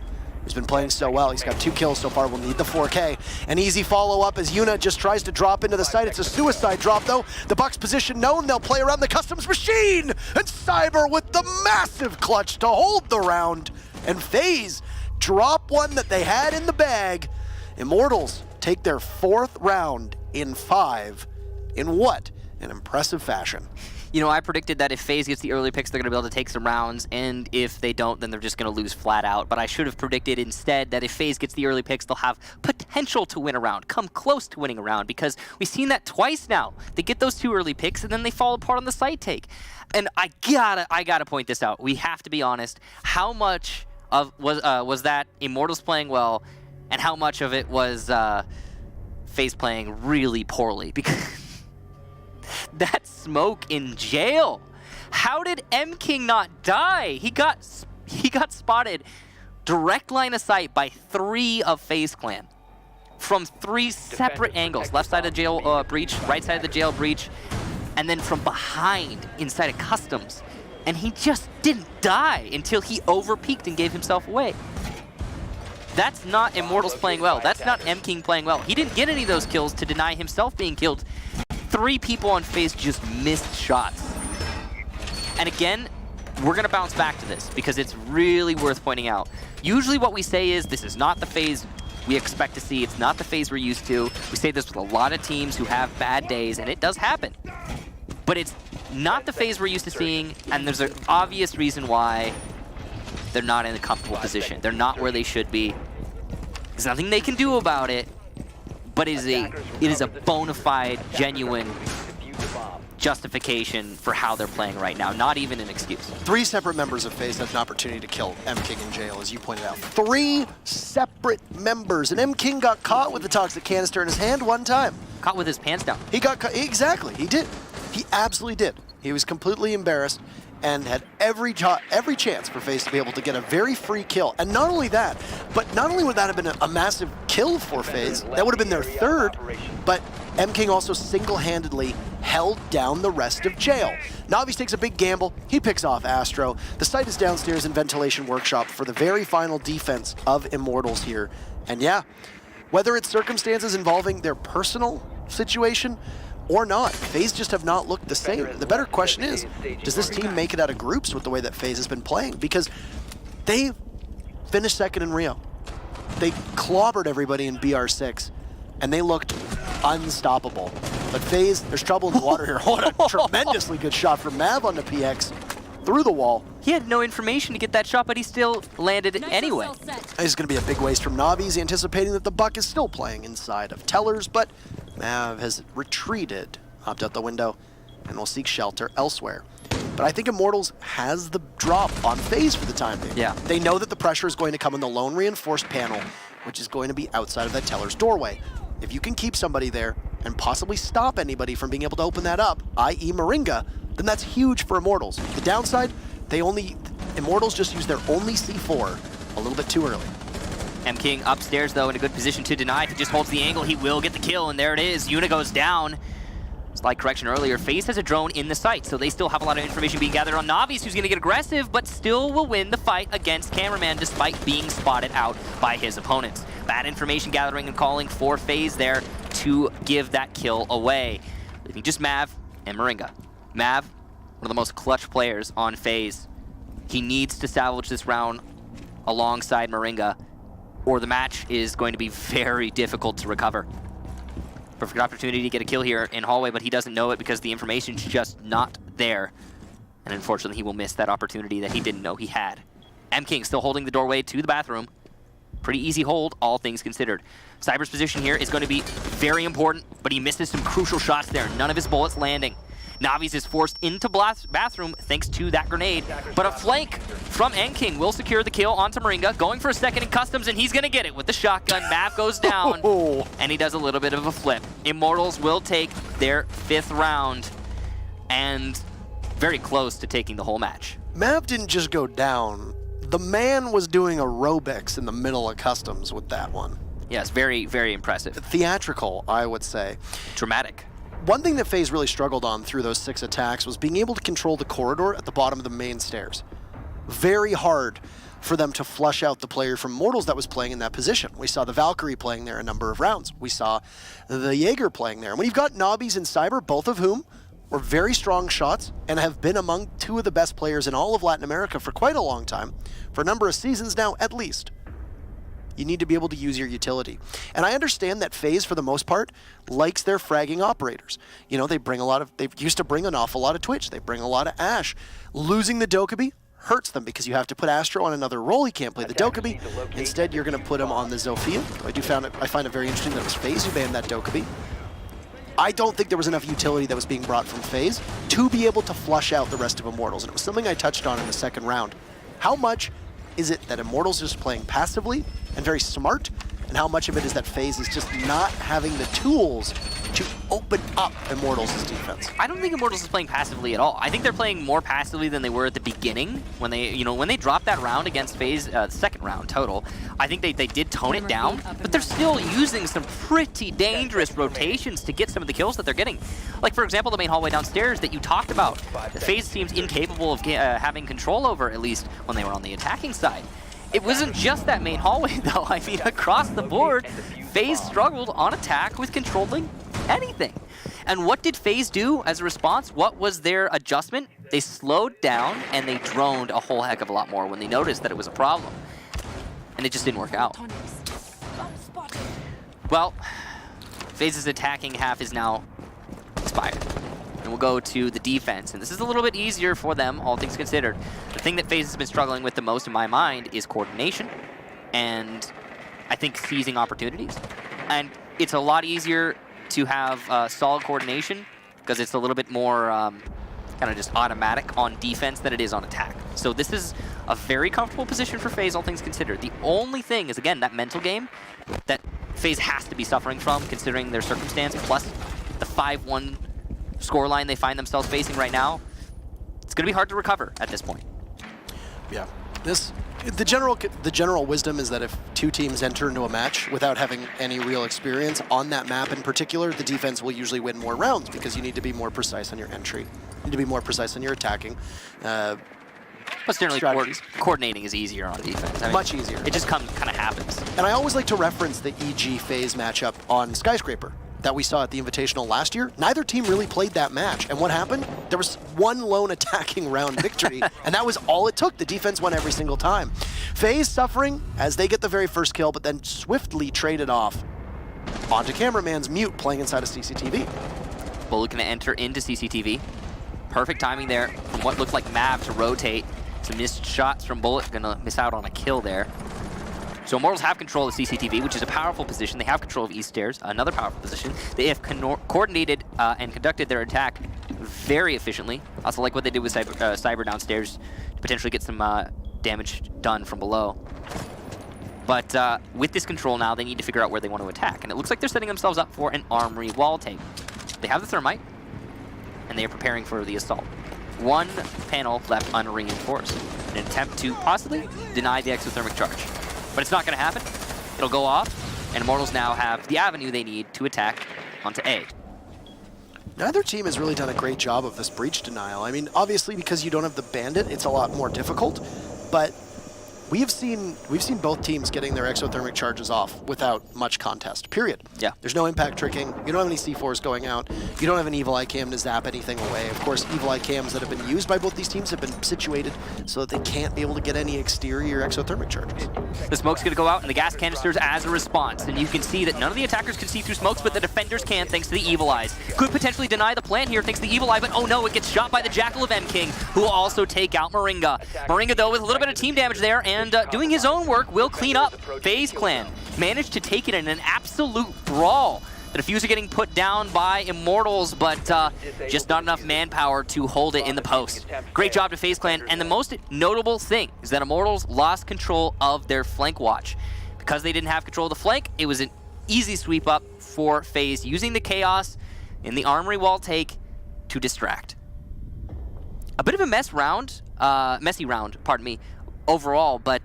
S1: who's been playing so well, he's got 2 kills so far, will need the 4K. An easy follow-up as Yuna just tries to drop into the site. It's a suicide drop, though. The Bucks position known, they'll play around the customs machine! And Cyber with the massive clutch to hold the round. And FaZe drop one that they had in the bag. Immortals take their 4th round in 5 in what an impressive fashion.
S2: You know, I predicted that if FaZe gets the early picks, they're going to be able to take some rounds, and if they don't, then they're just going to lose flat out. But I should have predicted instead that if FaZe gets the early picks, they'll have potential to win a round, come close to winning a round, because we've seen that twice now. They get those 2 early picks, and then they fall apart on the site take. And I gotta point this out. We have to be honest. How much of was that Immortals playing well, and how much of it was FaZe playing really poorly? Because that smoke in jail. How did M-King not die? He got spotted direct line of sight by 3 of FaZe Clan from 3 separate angles. Left side of the jail breach, right side of the jail breach, and then from behind inside of customs. And he just didn't die until he overpeaked and gave himself away. That's not Immortals playing well. That's not M-King playing well. He didn't get any of those kills to deny himself being killed. 3 people on FaZe just missed shots. And again, we're going to bounce back to this because it's really worth pointing out. Usually what we say is this is not the FaZe we expect to see. It's not the FaZe we're used to. We say this with a lot of teams who have bad days, and it does happen. But it's not the FaZe we're used to seeing, and there's an obvious reason why they're not in a comfortable position. They're not where they should be. There's nothing they can do about it, but it is a bona fide, genuine justification for how they're playing right now, not even an excuse.
S1: 3 separate members of FaZe had an opportunity to kill M-King in jail, as you pointed out. 3 separate members, and M-King got caught with the toxic canister in his hand one time.
S2: Caught with his pants down.
S1: He got caught, exactly, he did. He absolutely did. He was completely embarrassed and had every chance for FaZe to be able to get a very free kill. And not only that, but not only would that have been a massive kill for FaZe, that would have been their 3rd, but M-King also single-handedly held down the rest of jail. Navi's takes a big gamble. He picks off Astro. The site is downstairs in Ventilation Workshop for the very final defense of Immortals here. And yeah, whether it's circumstances involving their personal situation or not, FaZe just have not looked the same. The better question is, does this team make it out of groups with the way that FaZe has been playing? Because they finished 2nd in Rio. They clobbered everybody in BR6, and they looked unstoppable. But FaZe, there's trouble in the water here. What a tremendously good shot from Mav on the PX through the wall.
S2: He had no information to get that shot, but he still landed it anyway.
S1: This is going to be a big waste from Navi. He's anticipating that the Buck is still playing inside of Tellers, but Mav has retreated, hopped out the window, and will seek shelter elsewhere. But I think Immortals has the drop on FaZe for the time being.
S2: Yeah.
S1: They know that the pressure is going to come in the lone reinforced panel, which is going to be outside of that Teller's doorway. If you can keep somebody there and possibly stop anybody from being able to open that up, i.e. Moringa, then that's huge for Immortals. The downside, Immortals just use their only C4 a little bit too early.
S2: M-King upstairs, though, in a good position to deny. If he just holds the angle, he will get the kill, and there it is. Yuna goes down. Slight correction earlier. FaZe has a drone in the site, so they still have a lot of information being gathered on Navi's, who's going to get aggressive, but still will win the fight against Cameraman despite being spotted out by his opponents. Bad information gathering and calling for FaZe there to give that kill away, leaving just Mav and Moringa. Mav, one of the most clutch players on FaZe. He needs to salvage this round alongside Moringa, or the match is going to be very difficult to recover. Perfect opportunity to get a kill here in hallway, but he doesn't know it because the information's just not there. And unfortunately, he will miss that opportunity that he didn't know he had. M-King still holding the doorway to the bathroom. Pretty easy hold, all things considered. Cyber's position here is going to be very important, but he misses some crucial shots there. None of his bullets landing. Navi's is forced into bathroom thanks to that grenade, but a flank from M-King will secure the kill onto Moringa, going for a second in customs, and he's going to get it with the shotgun. Mav goes down, and he does a little bit of a flip. Immortals will take their 5th round, and very close to taking the whole match.
S1: Mav didn't just go down. The man was doing aerobics in the middle of customs with that one.
S2: Yes, very, very impressive.
S1: Theatrical, I would say.
S2: Dramatic.
S1: One thing that FaZe really struggled on through those 6 attacks was being able to control the corridor at the bottom of the main stairs. Very hard for them to flush out the player from Immortals that was playing in that position. We saw the Valkyrie playing there a number of rounds. We saw the Jaeger playing there. And when you've got Nobbies and Cyber, both of whom were very strong shots and have been among 2 of the best players in all of Latin America for quite a long time, for a number of seasons now at least. You need to be able to use your utility. And I understand that FaZe, for the most part, likes their fragging operators. You know, they used to bring an awful lot of Twitch. They bring a lot of Ash. Losing the Dokkaebi hurts them because you have to put Astro on another role. He can't play the Dokkaebi. Instead, you're going to put him on the Zofia. I find it very interesting that it was FaZe who banned that Dokkaebi. I don't think there was enough utility that was being brought from FaZe to be able to flush out the rest of Immortals. And it was something I touched on in the second round. How much is it that Immortals is playing passively and very smart, and how much of it is that FaZe is just not having the tools to open up Immortals' defense?
S2: I don't think Immortals is playing passively at all. I think they're playing more passively than they were at the beginning when they dropped that round against FaZe, the second round total. I think they did tone it down, but they're still using some pretty dangerous rotations to get some of the kills that they're getting. Like, for example, the main hallway downstairs that you talked about. The FaZe seems incapable of having control over, at least when they were on the attacking side. It wasn't just that main hallway, though. I mean, across the board, FaZe struggled on attack with controlling anything. And what did FaZe do as a response? What was their adjustment? They slowed down and they droned a whole heck of a lot more when they noticed that it was a problem. And it just didn't work out. Well, FaZe's attacking half is now expired. And we'll go to the defense. And this is a little bit easier for them, all things considered. The thing that FaZe has been struggling with the most in my mind is coordination. And I think seizing opportunities. And it's a lot easier to have solid coordination because it's a little bit more kind of just automatic on defense than it is on attack. So this is a very comfortable position for FaZe, all things considered. The only thing is, again, that mental game that FaZe has to be suffering from considering their circumstance, plus the 5-1 scoreline they find themselves facing right now. It's going to be hard to recover at this point.
S1: Yeah. The general wisdom is that if two teams enter into a match without having any real experience on that map in particular, the defense will usually win more rounds because you need to be more precise on your entry. You need to be more precise on your attacking.
S2: Plus, generally, coordinating is easier on defense. I mean,
S1: much easier.
S2: It just kind of happens.
S1: And I always like to reference the EG FaZe matchup on Skyscraper that we saw at the Invitational last year. Neither team really played that match. And what happened? There was one lone attacking round victory, and that was all it took. The defense won every single time. FaZe suffering as they get the very first kill, but then swiftly traded off onto Cameraman's Mute playing inside of CCTV.
S2: Bullet gonna enter into CCTV. Perfect timing there from what looked like Mav to rotate. Some missed shots from Bullet, gonna miss out on a kill there. So Immortals have control of CCTV, which is a powerful position. They have control of East Stairs, another powerful position. They have coordinated and conducted their attack very efficiently. Also like what they did with Cyber downstairs to potentially get some damage done from below. But with this control now, they need to figure out where they want to attack. And it looks like they're setting themselves up for an armory wall take. They have the thermite, and they are preparing for the assault. One panel left unreinforced. An attempt to possibly deny the exothermic charge. But it's not going to happen. It'll go off, and Immortals now have the avenue they need to attack onto A.
S1: Neither team has really done a great job of this breach denial. I mean, obviously because you don't have the Bandit, it's a lot more difficult, but we've seen both teams getting their exothermic charges off without much contest, period.
S2: Yeah. There's
S1: no impact tricking, you don't have any C4s going out, you don't have an Evil Eye Cam to zap anything away. Of course, Evil Eye Cams that have been used by both these teams have been situated so that they can't be able to get any exterior exothermic charges.
S2: The smoke's gonna go out and the gas canisters as a response, and you can see that none of the attackers can see through smokes, but the defenders can thanks to the Evil Eyes. Could potentially deny the plant here thanks to the Evil Eye, but oh no, it gets shot by the Jackal of M-King, who will also take out Moringa. Moringa, though, with a little bit of team damage there, and doing his own work, will clean up. FaZe Clan managed to take it in an absolute brawl. The diffuser getting put down by Immortals, but just not enough manpower to hold it in the post. Great job to FaZe Clan, and the most notable thing is that Immortals lost control of their flank watch. Because they didn't have control of the flank, it was an easy sweep up for FaZe, using the chaos in the armory wall take to distract. A bit of a messy round, pardon me, overall, but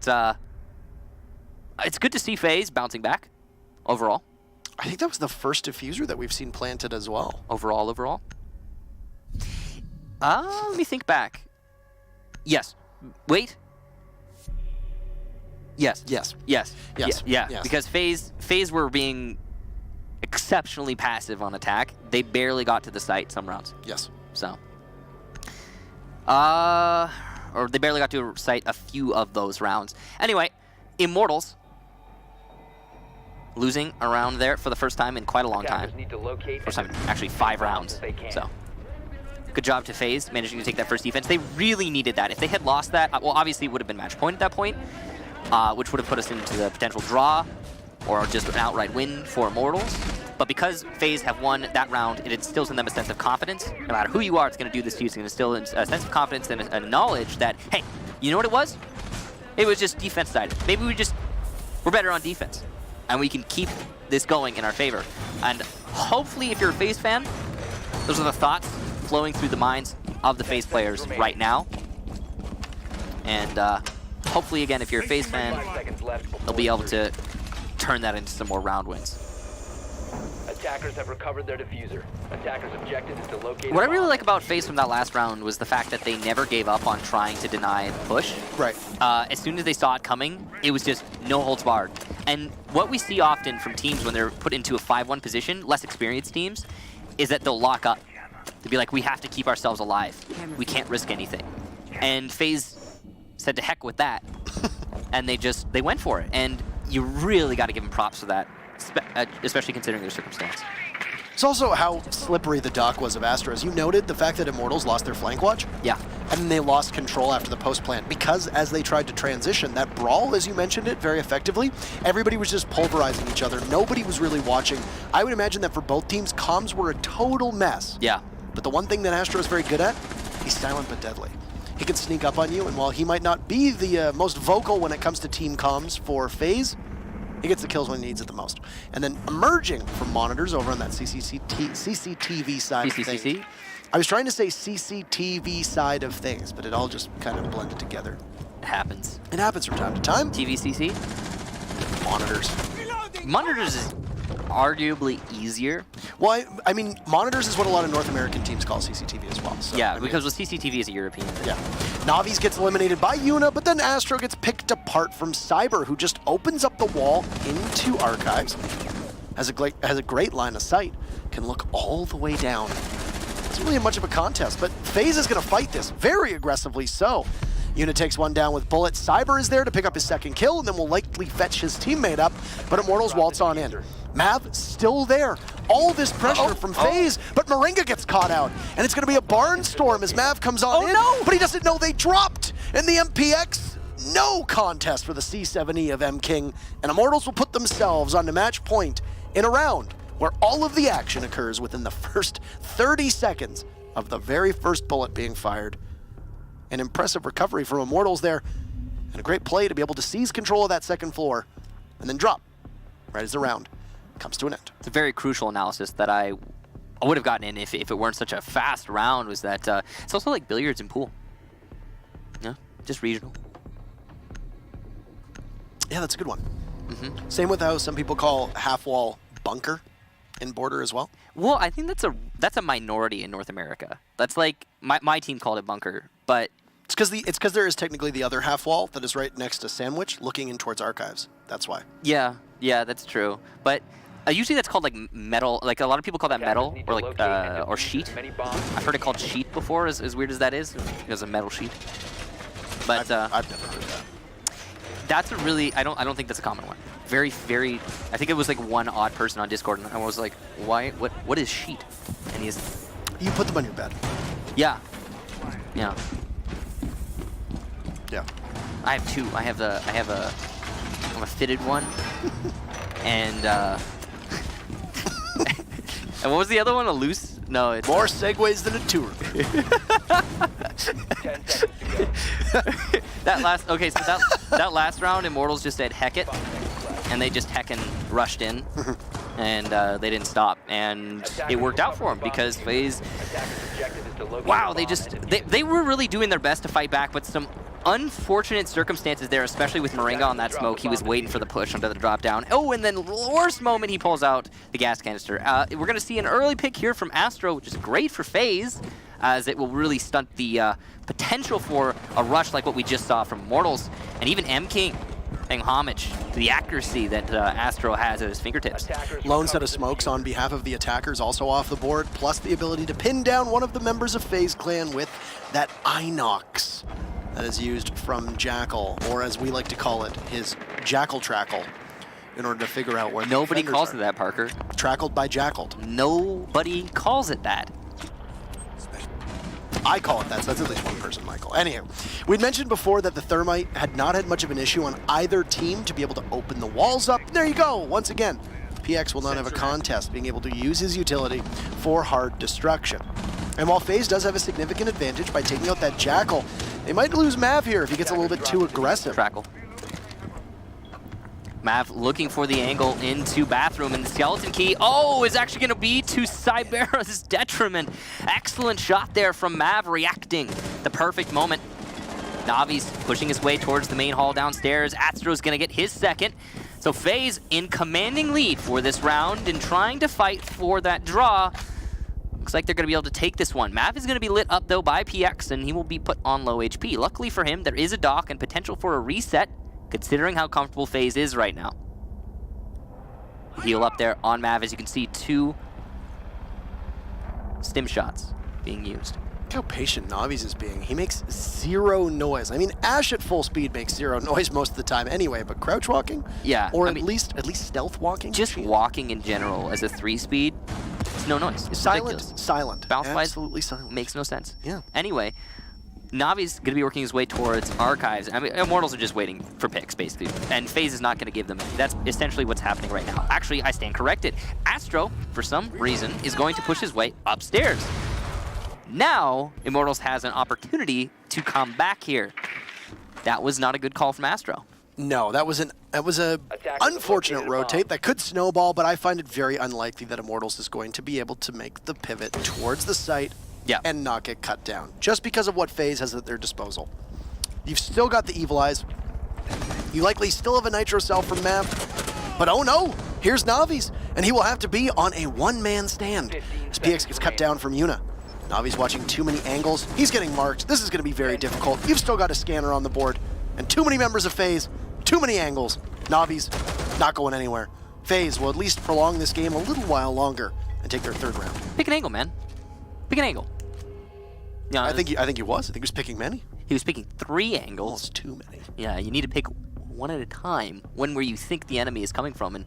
S2: it's good to see FaZe bouncing back overall.
S1: I think that was the first diffuser that we've seen planted as well.
S2: Overall. Let me think back. Yes. Wait. Yes. Yeah. Because FaZe were being exceptionally passive on attack. They barely got to the site some rounds.
S1: Yes.
S2: So. Or they barely got to a site a few of those rounds. Anyway, Immortals losing around there for the first time in quite a long time.
S3: Attackers need to locate
S2: First
S3: and
S2: time, actually 5 rounds.
S3: if they can.
S2: So, good job to FaZe managing to take that first defense. They really needed that. If they had lost that, well, obviously it would have been match point at that point, which would have put us into the potential draw or just an outright win for Immortals. But because FaZe have won that round, it instills in them a sense of confidence. No matter who you are, it's going to do this to you. It's going to instill a sense of confidence and a knowledge that, hey, you know what it was? It was just defense side. Maybe we're better on defense. And we can keep this going in our favor. And hopefully, if you're a FaZe fan, those are the thoughts flowing through the minds of the FaZe players right now. And hopefully, again, if you're a FaZe fan,
S3: 5 seconds left before
S2: they'll be able
S3: insertion.
S2: to turn that into some more round wins.
S3: Attackers have recovered their diffuser. Attackers' objective is to locate.
S2: What I
S3: a
S2: really
S3: bomb.
S2: like about FaZe from that last round was the fact that they never gave up on trying to deny the push.
S1: Right.
S2: As soon as they saw it coming, it was just no holds barred. And what we see often from teams when they're put into a 5-1 position, less experienced teams, is that they'll lock up. They'll be like, we have to keep ourselves alive. We can't risk anything. And FaZe said to heck with that. And they went for it. And you really got to give them props for that, especially considering their circumstance.
S1: It's also how slippery the dock was of Astro. As you noted, the fact that Immortals lost their flank watch.
S2: Yeah.
S1: And then they lost control after the post plant because as they tried to transition, that brawl, as you mentioned it very effectively, everybody was just pulverizing each other. Nobody was really watching. I would imagine that for both teams, comms were a total mess.
S2: Yeah.
S1: But the one thing that Astro is very good at, he's silent but deadly. He can sneak up on you, and while he might not be the most vocal when it comes to team comms for FaZe, he gets the kills when he needs it the most. And then emerging from monitors over on that CCTV side of things. I was trying to say CCTV side of things, but it all just kind of blended together.
S2: It happens.
S1: It happens from time to time.
S2: TVCC?
S1: Monitors.
S2: Monitors is arguably easier.
S1: Well, I mean, monitors is what a lot of North American teams call CCTV as well. So,
S2: Yeah,
S1: I mean,
S2: because with CCTV is a European thing.
S1: yeah. Navi's gets eliminated by Yuna, but then Astro gets picked apart from Cyber, who just opens up the wall into Archives. Has a great line of sight. Can look all the way down. It's really much of a contest, but FaZe is going to fight this very aggressively so. Yuna takes one down with bullets. Cyber is there to pick up his second kill, and then will likely fetch his teammate up, but Immortals waltz on in. Mav still there. All this pressure from FaZe, but Moringa gets caught out, and it's going to be a barnstorm as Mav comes on in, but he doesn't know they dropped, and the MPX, no contest for the C7E of M King, and Immortals will put themselves on to match point in a round where all of the action occurs within the first 30 seconds of the very first bullet being fired. An impressive recovery from Immortals there, and a great play to be able to seize control of that second floor and then drop right as the round comes to an end.
S2: It's a very crucial analysis that I would have gotten in if it weren't such a fast round, was that it's also like billiards and pool. Yeah, just regional.
S1: Yeah, that's a good one. Same with how some people call half-wall bunker in Border as well.
S2: Well, I think that's a minority in North America. That's like, my team called it bunker, but
S1: It's because there is technically the other half wall that is right next to Sandwich, looking in towards Archives. That's why.
S2: yeah, that's true. But usually that's called like metal. Like a lot of people call that metal or like or sheet. I've heard it called sheet before. As weird as that is, because a metal sheet. But
S1: I've never heard that.
S2: that's a really I don't think that's a common one. Very I think it was like one odd person on Discord, and I was like, why? What is sheet? And he's
S1: You put them on your bed.
S2: yeah.
S1: Yeah.
S2: I have two. I have a fitted one, and and what was the other one? A loose? No, it's
S1: More segues than a tour.
S3: 10 seconds to go.
S2: that last round, Immortals just said heck it, and they just heckin' rushed in, and they didn't stop, and it worked out for them because FaZe.
S3: Attackers' objective is to locate
S2: Wow,
S3: a
S2: they
S3: bomb
S2: just
S3: and defuse
S2: they were really doing their best to fight back, but some unfortunate circumstances there, especially with Moringa on that smoke. He was waiting for the push under the drop down. Oh, and then worst moment, he pulls out the gas canister. We're gonna see an early pick here from Astro, which is great for FaZe, as it will really stunt the potential for a rush like what we just saw from Immortals, and even M King paying homage to the accuracy that Astro has at his fingertips.
S1: Lone set of smokes on behalf of the attackers also off the board, plus the ability to pin down one of the members of FaZe Clan with that Inox that is used from Jackal, or as we like to call it, his Jackal Trackle. in order to figure out where the
S2: Nobody
S1: defenders
S2: calls
S1: are.
S2: it that, Parker.
S1: Trackled by Jackaled.
S2: Nobody calls it that.
S1: I call it that, so that's at least one person, Michael. Anyhow, we'd mentioned before that the Thermite had not had much of an issue on either team to be able to open the walls up. There you go, once again. PX will not have a contest being able to use his utility for hard destruction. And while FaZe does have a significant advantage by taking out that Jackal, they might lose Mav here if he gets a little bit too aggressive.
S2: Trackle. Mav looking for the angle into bathroom, and the skeleton key, is actually going to be to Cybera's detriment. Excellent shot there from Mav, reacting the perfect moment. Navi's pushing his way towards the main hall downstairs. Astro's going to get his second. So FaZe in commanding lead for this round and trying to fight for that draw. Looks like they're going to be able to take this one. Mav is going to be lit up though by PX, and he will be put on low HP. Luckily for him, there is a dock and potential for a reset, considering how comfortable FaZe is right now. Heal up there on Mav, as you can see, 2 stim shots being used.
S1: Look how patient Navi's is being. He makes 0 noise. I mean, Ash at full speed makes 0 noise most of the time anyway, but crouch walking?
S2: Yeah.
S1: Or
S2: I
S1: at
S2: mean,
S1: least stealth walking?
S2: just walking in general as a 3-speed, it's no noise. It's ridiculous.
S1: Silent.
S2: Bounce wise,
S1: Absolutely silent.
S2: makes no sense.
S1: Yeah.
S2: Anyway, Navi's going to be working his way towards Archives. I mean, Immortals are just waiting for picks, basically. And FaZe is not going to give them any. That's essentially what's happening right now. Actually, I stand corrected. Astro, for some reason, is going to push his way upstairs. Now, Immortals has an opportunity to come back here. That was not a good call from Astro.
S1: No, that was a unfortunate rotate that could snowball, but I find it very unlikely that Immortals is going to be able to make the pivot towards the site and not get cut down, just because of what FaZe has at their disposal. You've still got the Evil Eyes. You likely still have a Nitro Cell from Mav, but oh no, here's Navi's, and he will have to be on a one-man stand as PX gets cut down from Yuna. Navi's watching too many angles. He's getting marked. This is going to be very difficult. You've still got a scanner on the board, and too many members of FaZe, too many angles. Navi's not going anywhere. FaZe will at least prolong this game a little while longer and take their 3rd round.
S2: Pick an angle, man. Pick an angle. Yeah,
S1: I think he was. I think he was picking many.
S2: He was picking 3 angles.
S1: Almost too many.
S2: Yeah, you need to pick one at a time, one where you think the enemy is coming from, and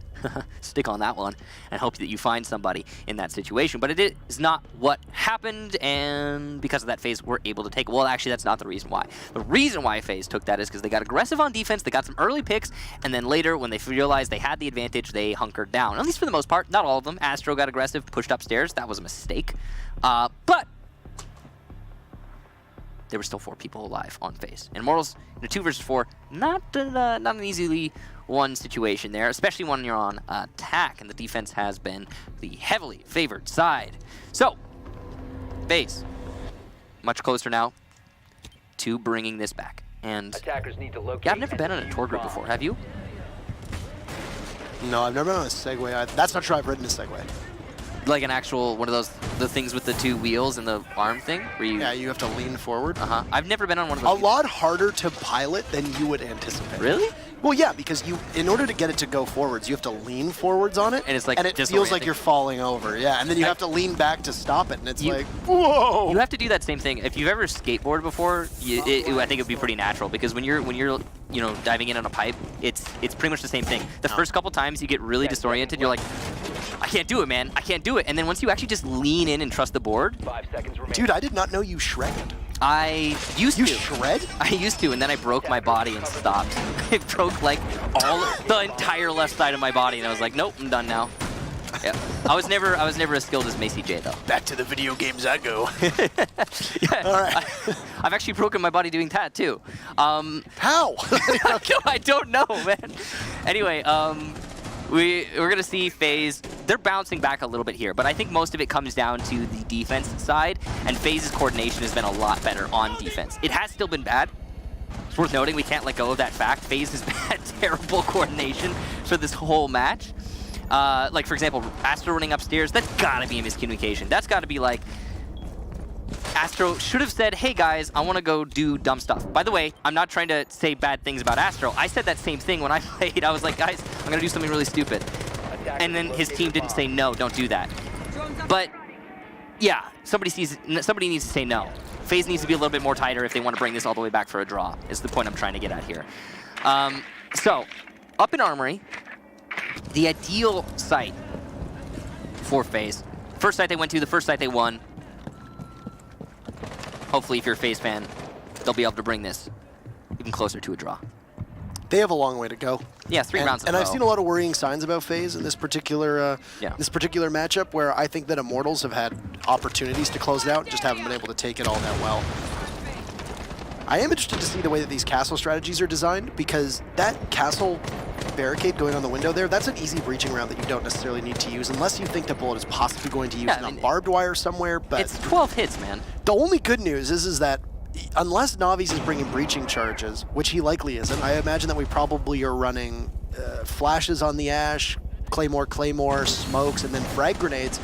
S2: stick on that one and hope that you find somebody in that situation. But it is not what happened, and because of that, FaZe were able to take it. Well, actually, that's not the reason why. The reason why FaZe took that is because they got aggressive on defense, they got some early picks, and then later, when they realized they had the advantage, they hunkered down. At least for the most part, not all of them. Astro got aggressive, pushed upstairs. That was a mistake. But there were still 4 people alive on FaZe. And Immortals, in a 2 versus 4, not an easily won situation there, especially when you're on attack, and the defense has been the heavily favored side. So, FaZe, much closer now to bringing this back. And
S3: Attackers need to locate.
S2: yeah, I've never been on a tour group before. Have you?
S1: No, I've never been on a Segway. That's not true. I've ridden a Segway.
S2: Like an actual one of those, the things with the 2 wheels and the arm thing, where you?
S1: Yeah, you have to lean forward.
S2: I've never been on one of those.
S1: A lot harder to pilot than you would anticipate.
S2: Really?
S1: Well, yeah, because in order to get it to go forwards, you have to lean forwards on it,
S2: And it's like
S1: and it feels like
S2: disorienting.
S1: you're falling over. Yeah, and then you have to lean back to stop it, and it's like, whoa!
S2: You have to do that same thing. If you've ever skateboarded before, I think it'd be pretty natural, because when you're diving in on a pipe, it's pretty much the same thing. The first couple times you get really disoriented, you're like, I can't do it, man. I can't do it. And then once you actually just lean in and trust the board,
S3: 5 seconds remaining.
S1: Dude, I did not know you shredded.
S2: I used
S1: You
S2: to.
S1: shred?
S2: I used to, and then I broke my body and stopped. It broke like the entire left side of my body, and I was like, nope, I'm done now. Yeah, I was never as skilled as Macy J though.
S1: Back to the video games I go.
S2: Yeah,
S1: All right.
S2: I've actually broken my body doing that too.
S1: How?
S2: I don't know, man. Anyway, we're gonna see FaZe. They're bouncing back a little bit here, but I think most of it comes down to the defense side, and FaZe's coordination has been a lot better on defense. It has still been bad. It's worth noting we can't let go of that fact. FaZe has had terrible coordination for this whole match. Like, for example, Astro running upstairs, that's gotta be a miscommunication. That's gotta be like, Astro should have said, hey guys, I want to go do dumb stuff. By the way, I'm not trying to say bad things about Astro. I said that same thing when I played. I was like, guys, I'm going to do something really stupid. And then his team didn't say, no, don't do that. But yeah, somebody needs to say no. FaZe needs to be a little bit more tighter if they want to bring this all the way back for a draw, is the point I'm trying to get at here. So, up in Armory, the ideal site for FaZe. First site they went to, the first site they won. Hopefully, if you're a FaZe fan, they'll be able to bring this even closer to a draw.
S1: They have a long way to go.
S2: Yeah, 3 rounds in a
S1: And I've
S2: row.
S1: seen a lot of worrying signs about FaZe in this particular matchup, where I think that Immortals have had opportunities to close it out, just haven't been able to take it all that well. I am interested to see the way that these castle strategies are designed, because that castle barricade going on the window there, that's an easy breaching round that you don't necessarily need to use, unless you think that Bullet is possibly going to use it on barbed wire somewhere. But
S2: it's 12 hits, man.
S1: the only good news is that unless Navi's is bringing breaching charges, which he likely isn't, I imagine that we probably are running flashes on the Ash, Claymore, smokes, and then frag grenades.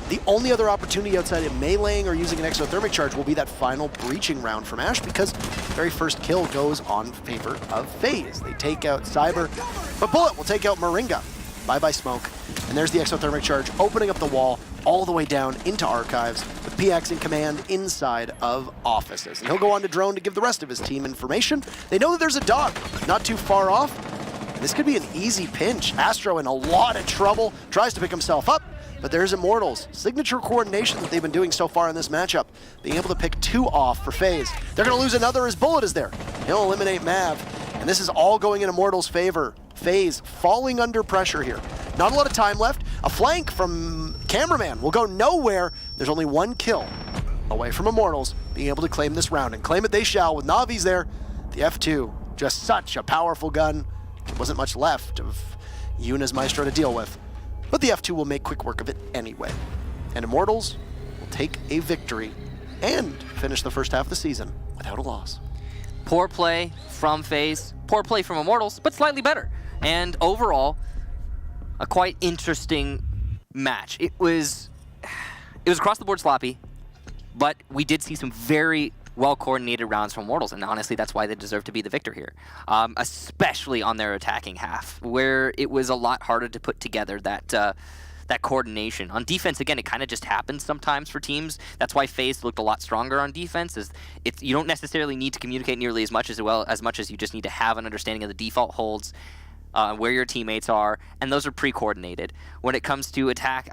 S1: The only other opportunity outside of meleeing or using an exothermic charge will be that final breaching round from Ash, because the very first kill goes on favor of FaZe. They take out Cyber, but Bullet will take out Moringa. Bye-bye smoke. And there's the exothermic charge, opening up the wall all the way down into Archives, with PX in command inside of offices. And he'll go on to drone to give the rest of his team information. They know that there's a dog not too far off. And this could be an easy pinch. Astro in a lot of trouble, tries to pick himself up, but there's Immortals. Signature coordination that they've been doing so far in this matchup, being able to pick 2 off for FaZe. They're going to lose another as Bullet is there. He'll eliminate Mav, and this is all going in Immortals' favor. FaZe falling under pressure here. Not a lot of time left. A flank from Cameraman will go nowhere. There's only 1 kill away from Immortals being able to claim this round, and claim it they shall with Navi's there. The F2, just such a powerful gun. There wasn't much left of Yuna's Maestro to deal with, but the F2 will make quick work of it anyway. And Immortals will take a victory and finish the first half of the season without a loss.
S2: Poor play from FaZe, poor play from Immortals, but slightly better. And overall, a quite interesting match. It was across the board sloppy, but we did see some very well-coordinated rounds from Immortals, and honestly, that's why they deserve to be the victor here, especially on their attacking half, where it was a lot harder to put together that coordination. On defense, again, it kind of just happens sometimes for teams. That's why FaZe looked a lot stronger on defense. You don't necessarily need to communicate nearly as much as you just need to have an understanding of the default holds, where your teammates are, and those are pre-coordinated. When it comes to attack,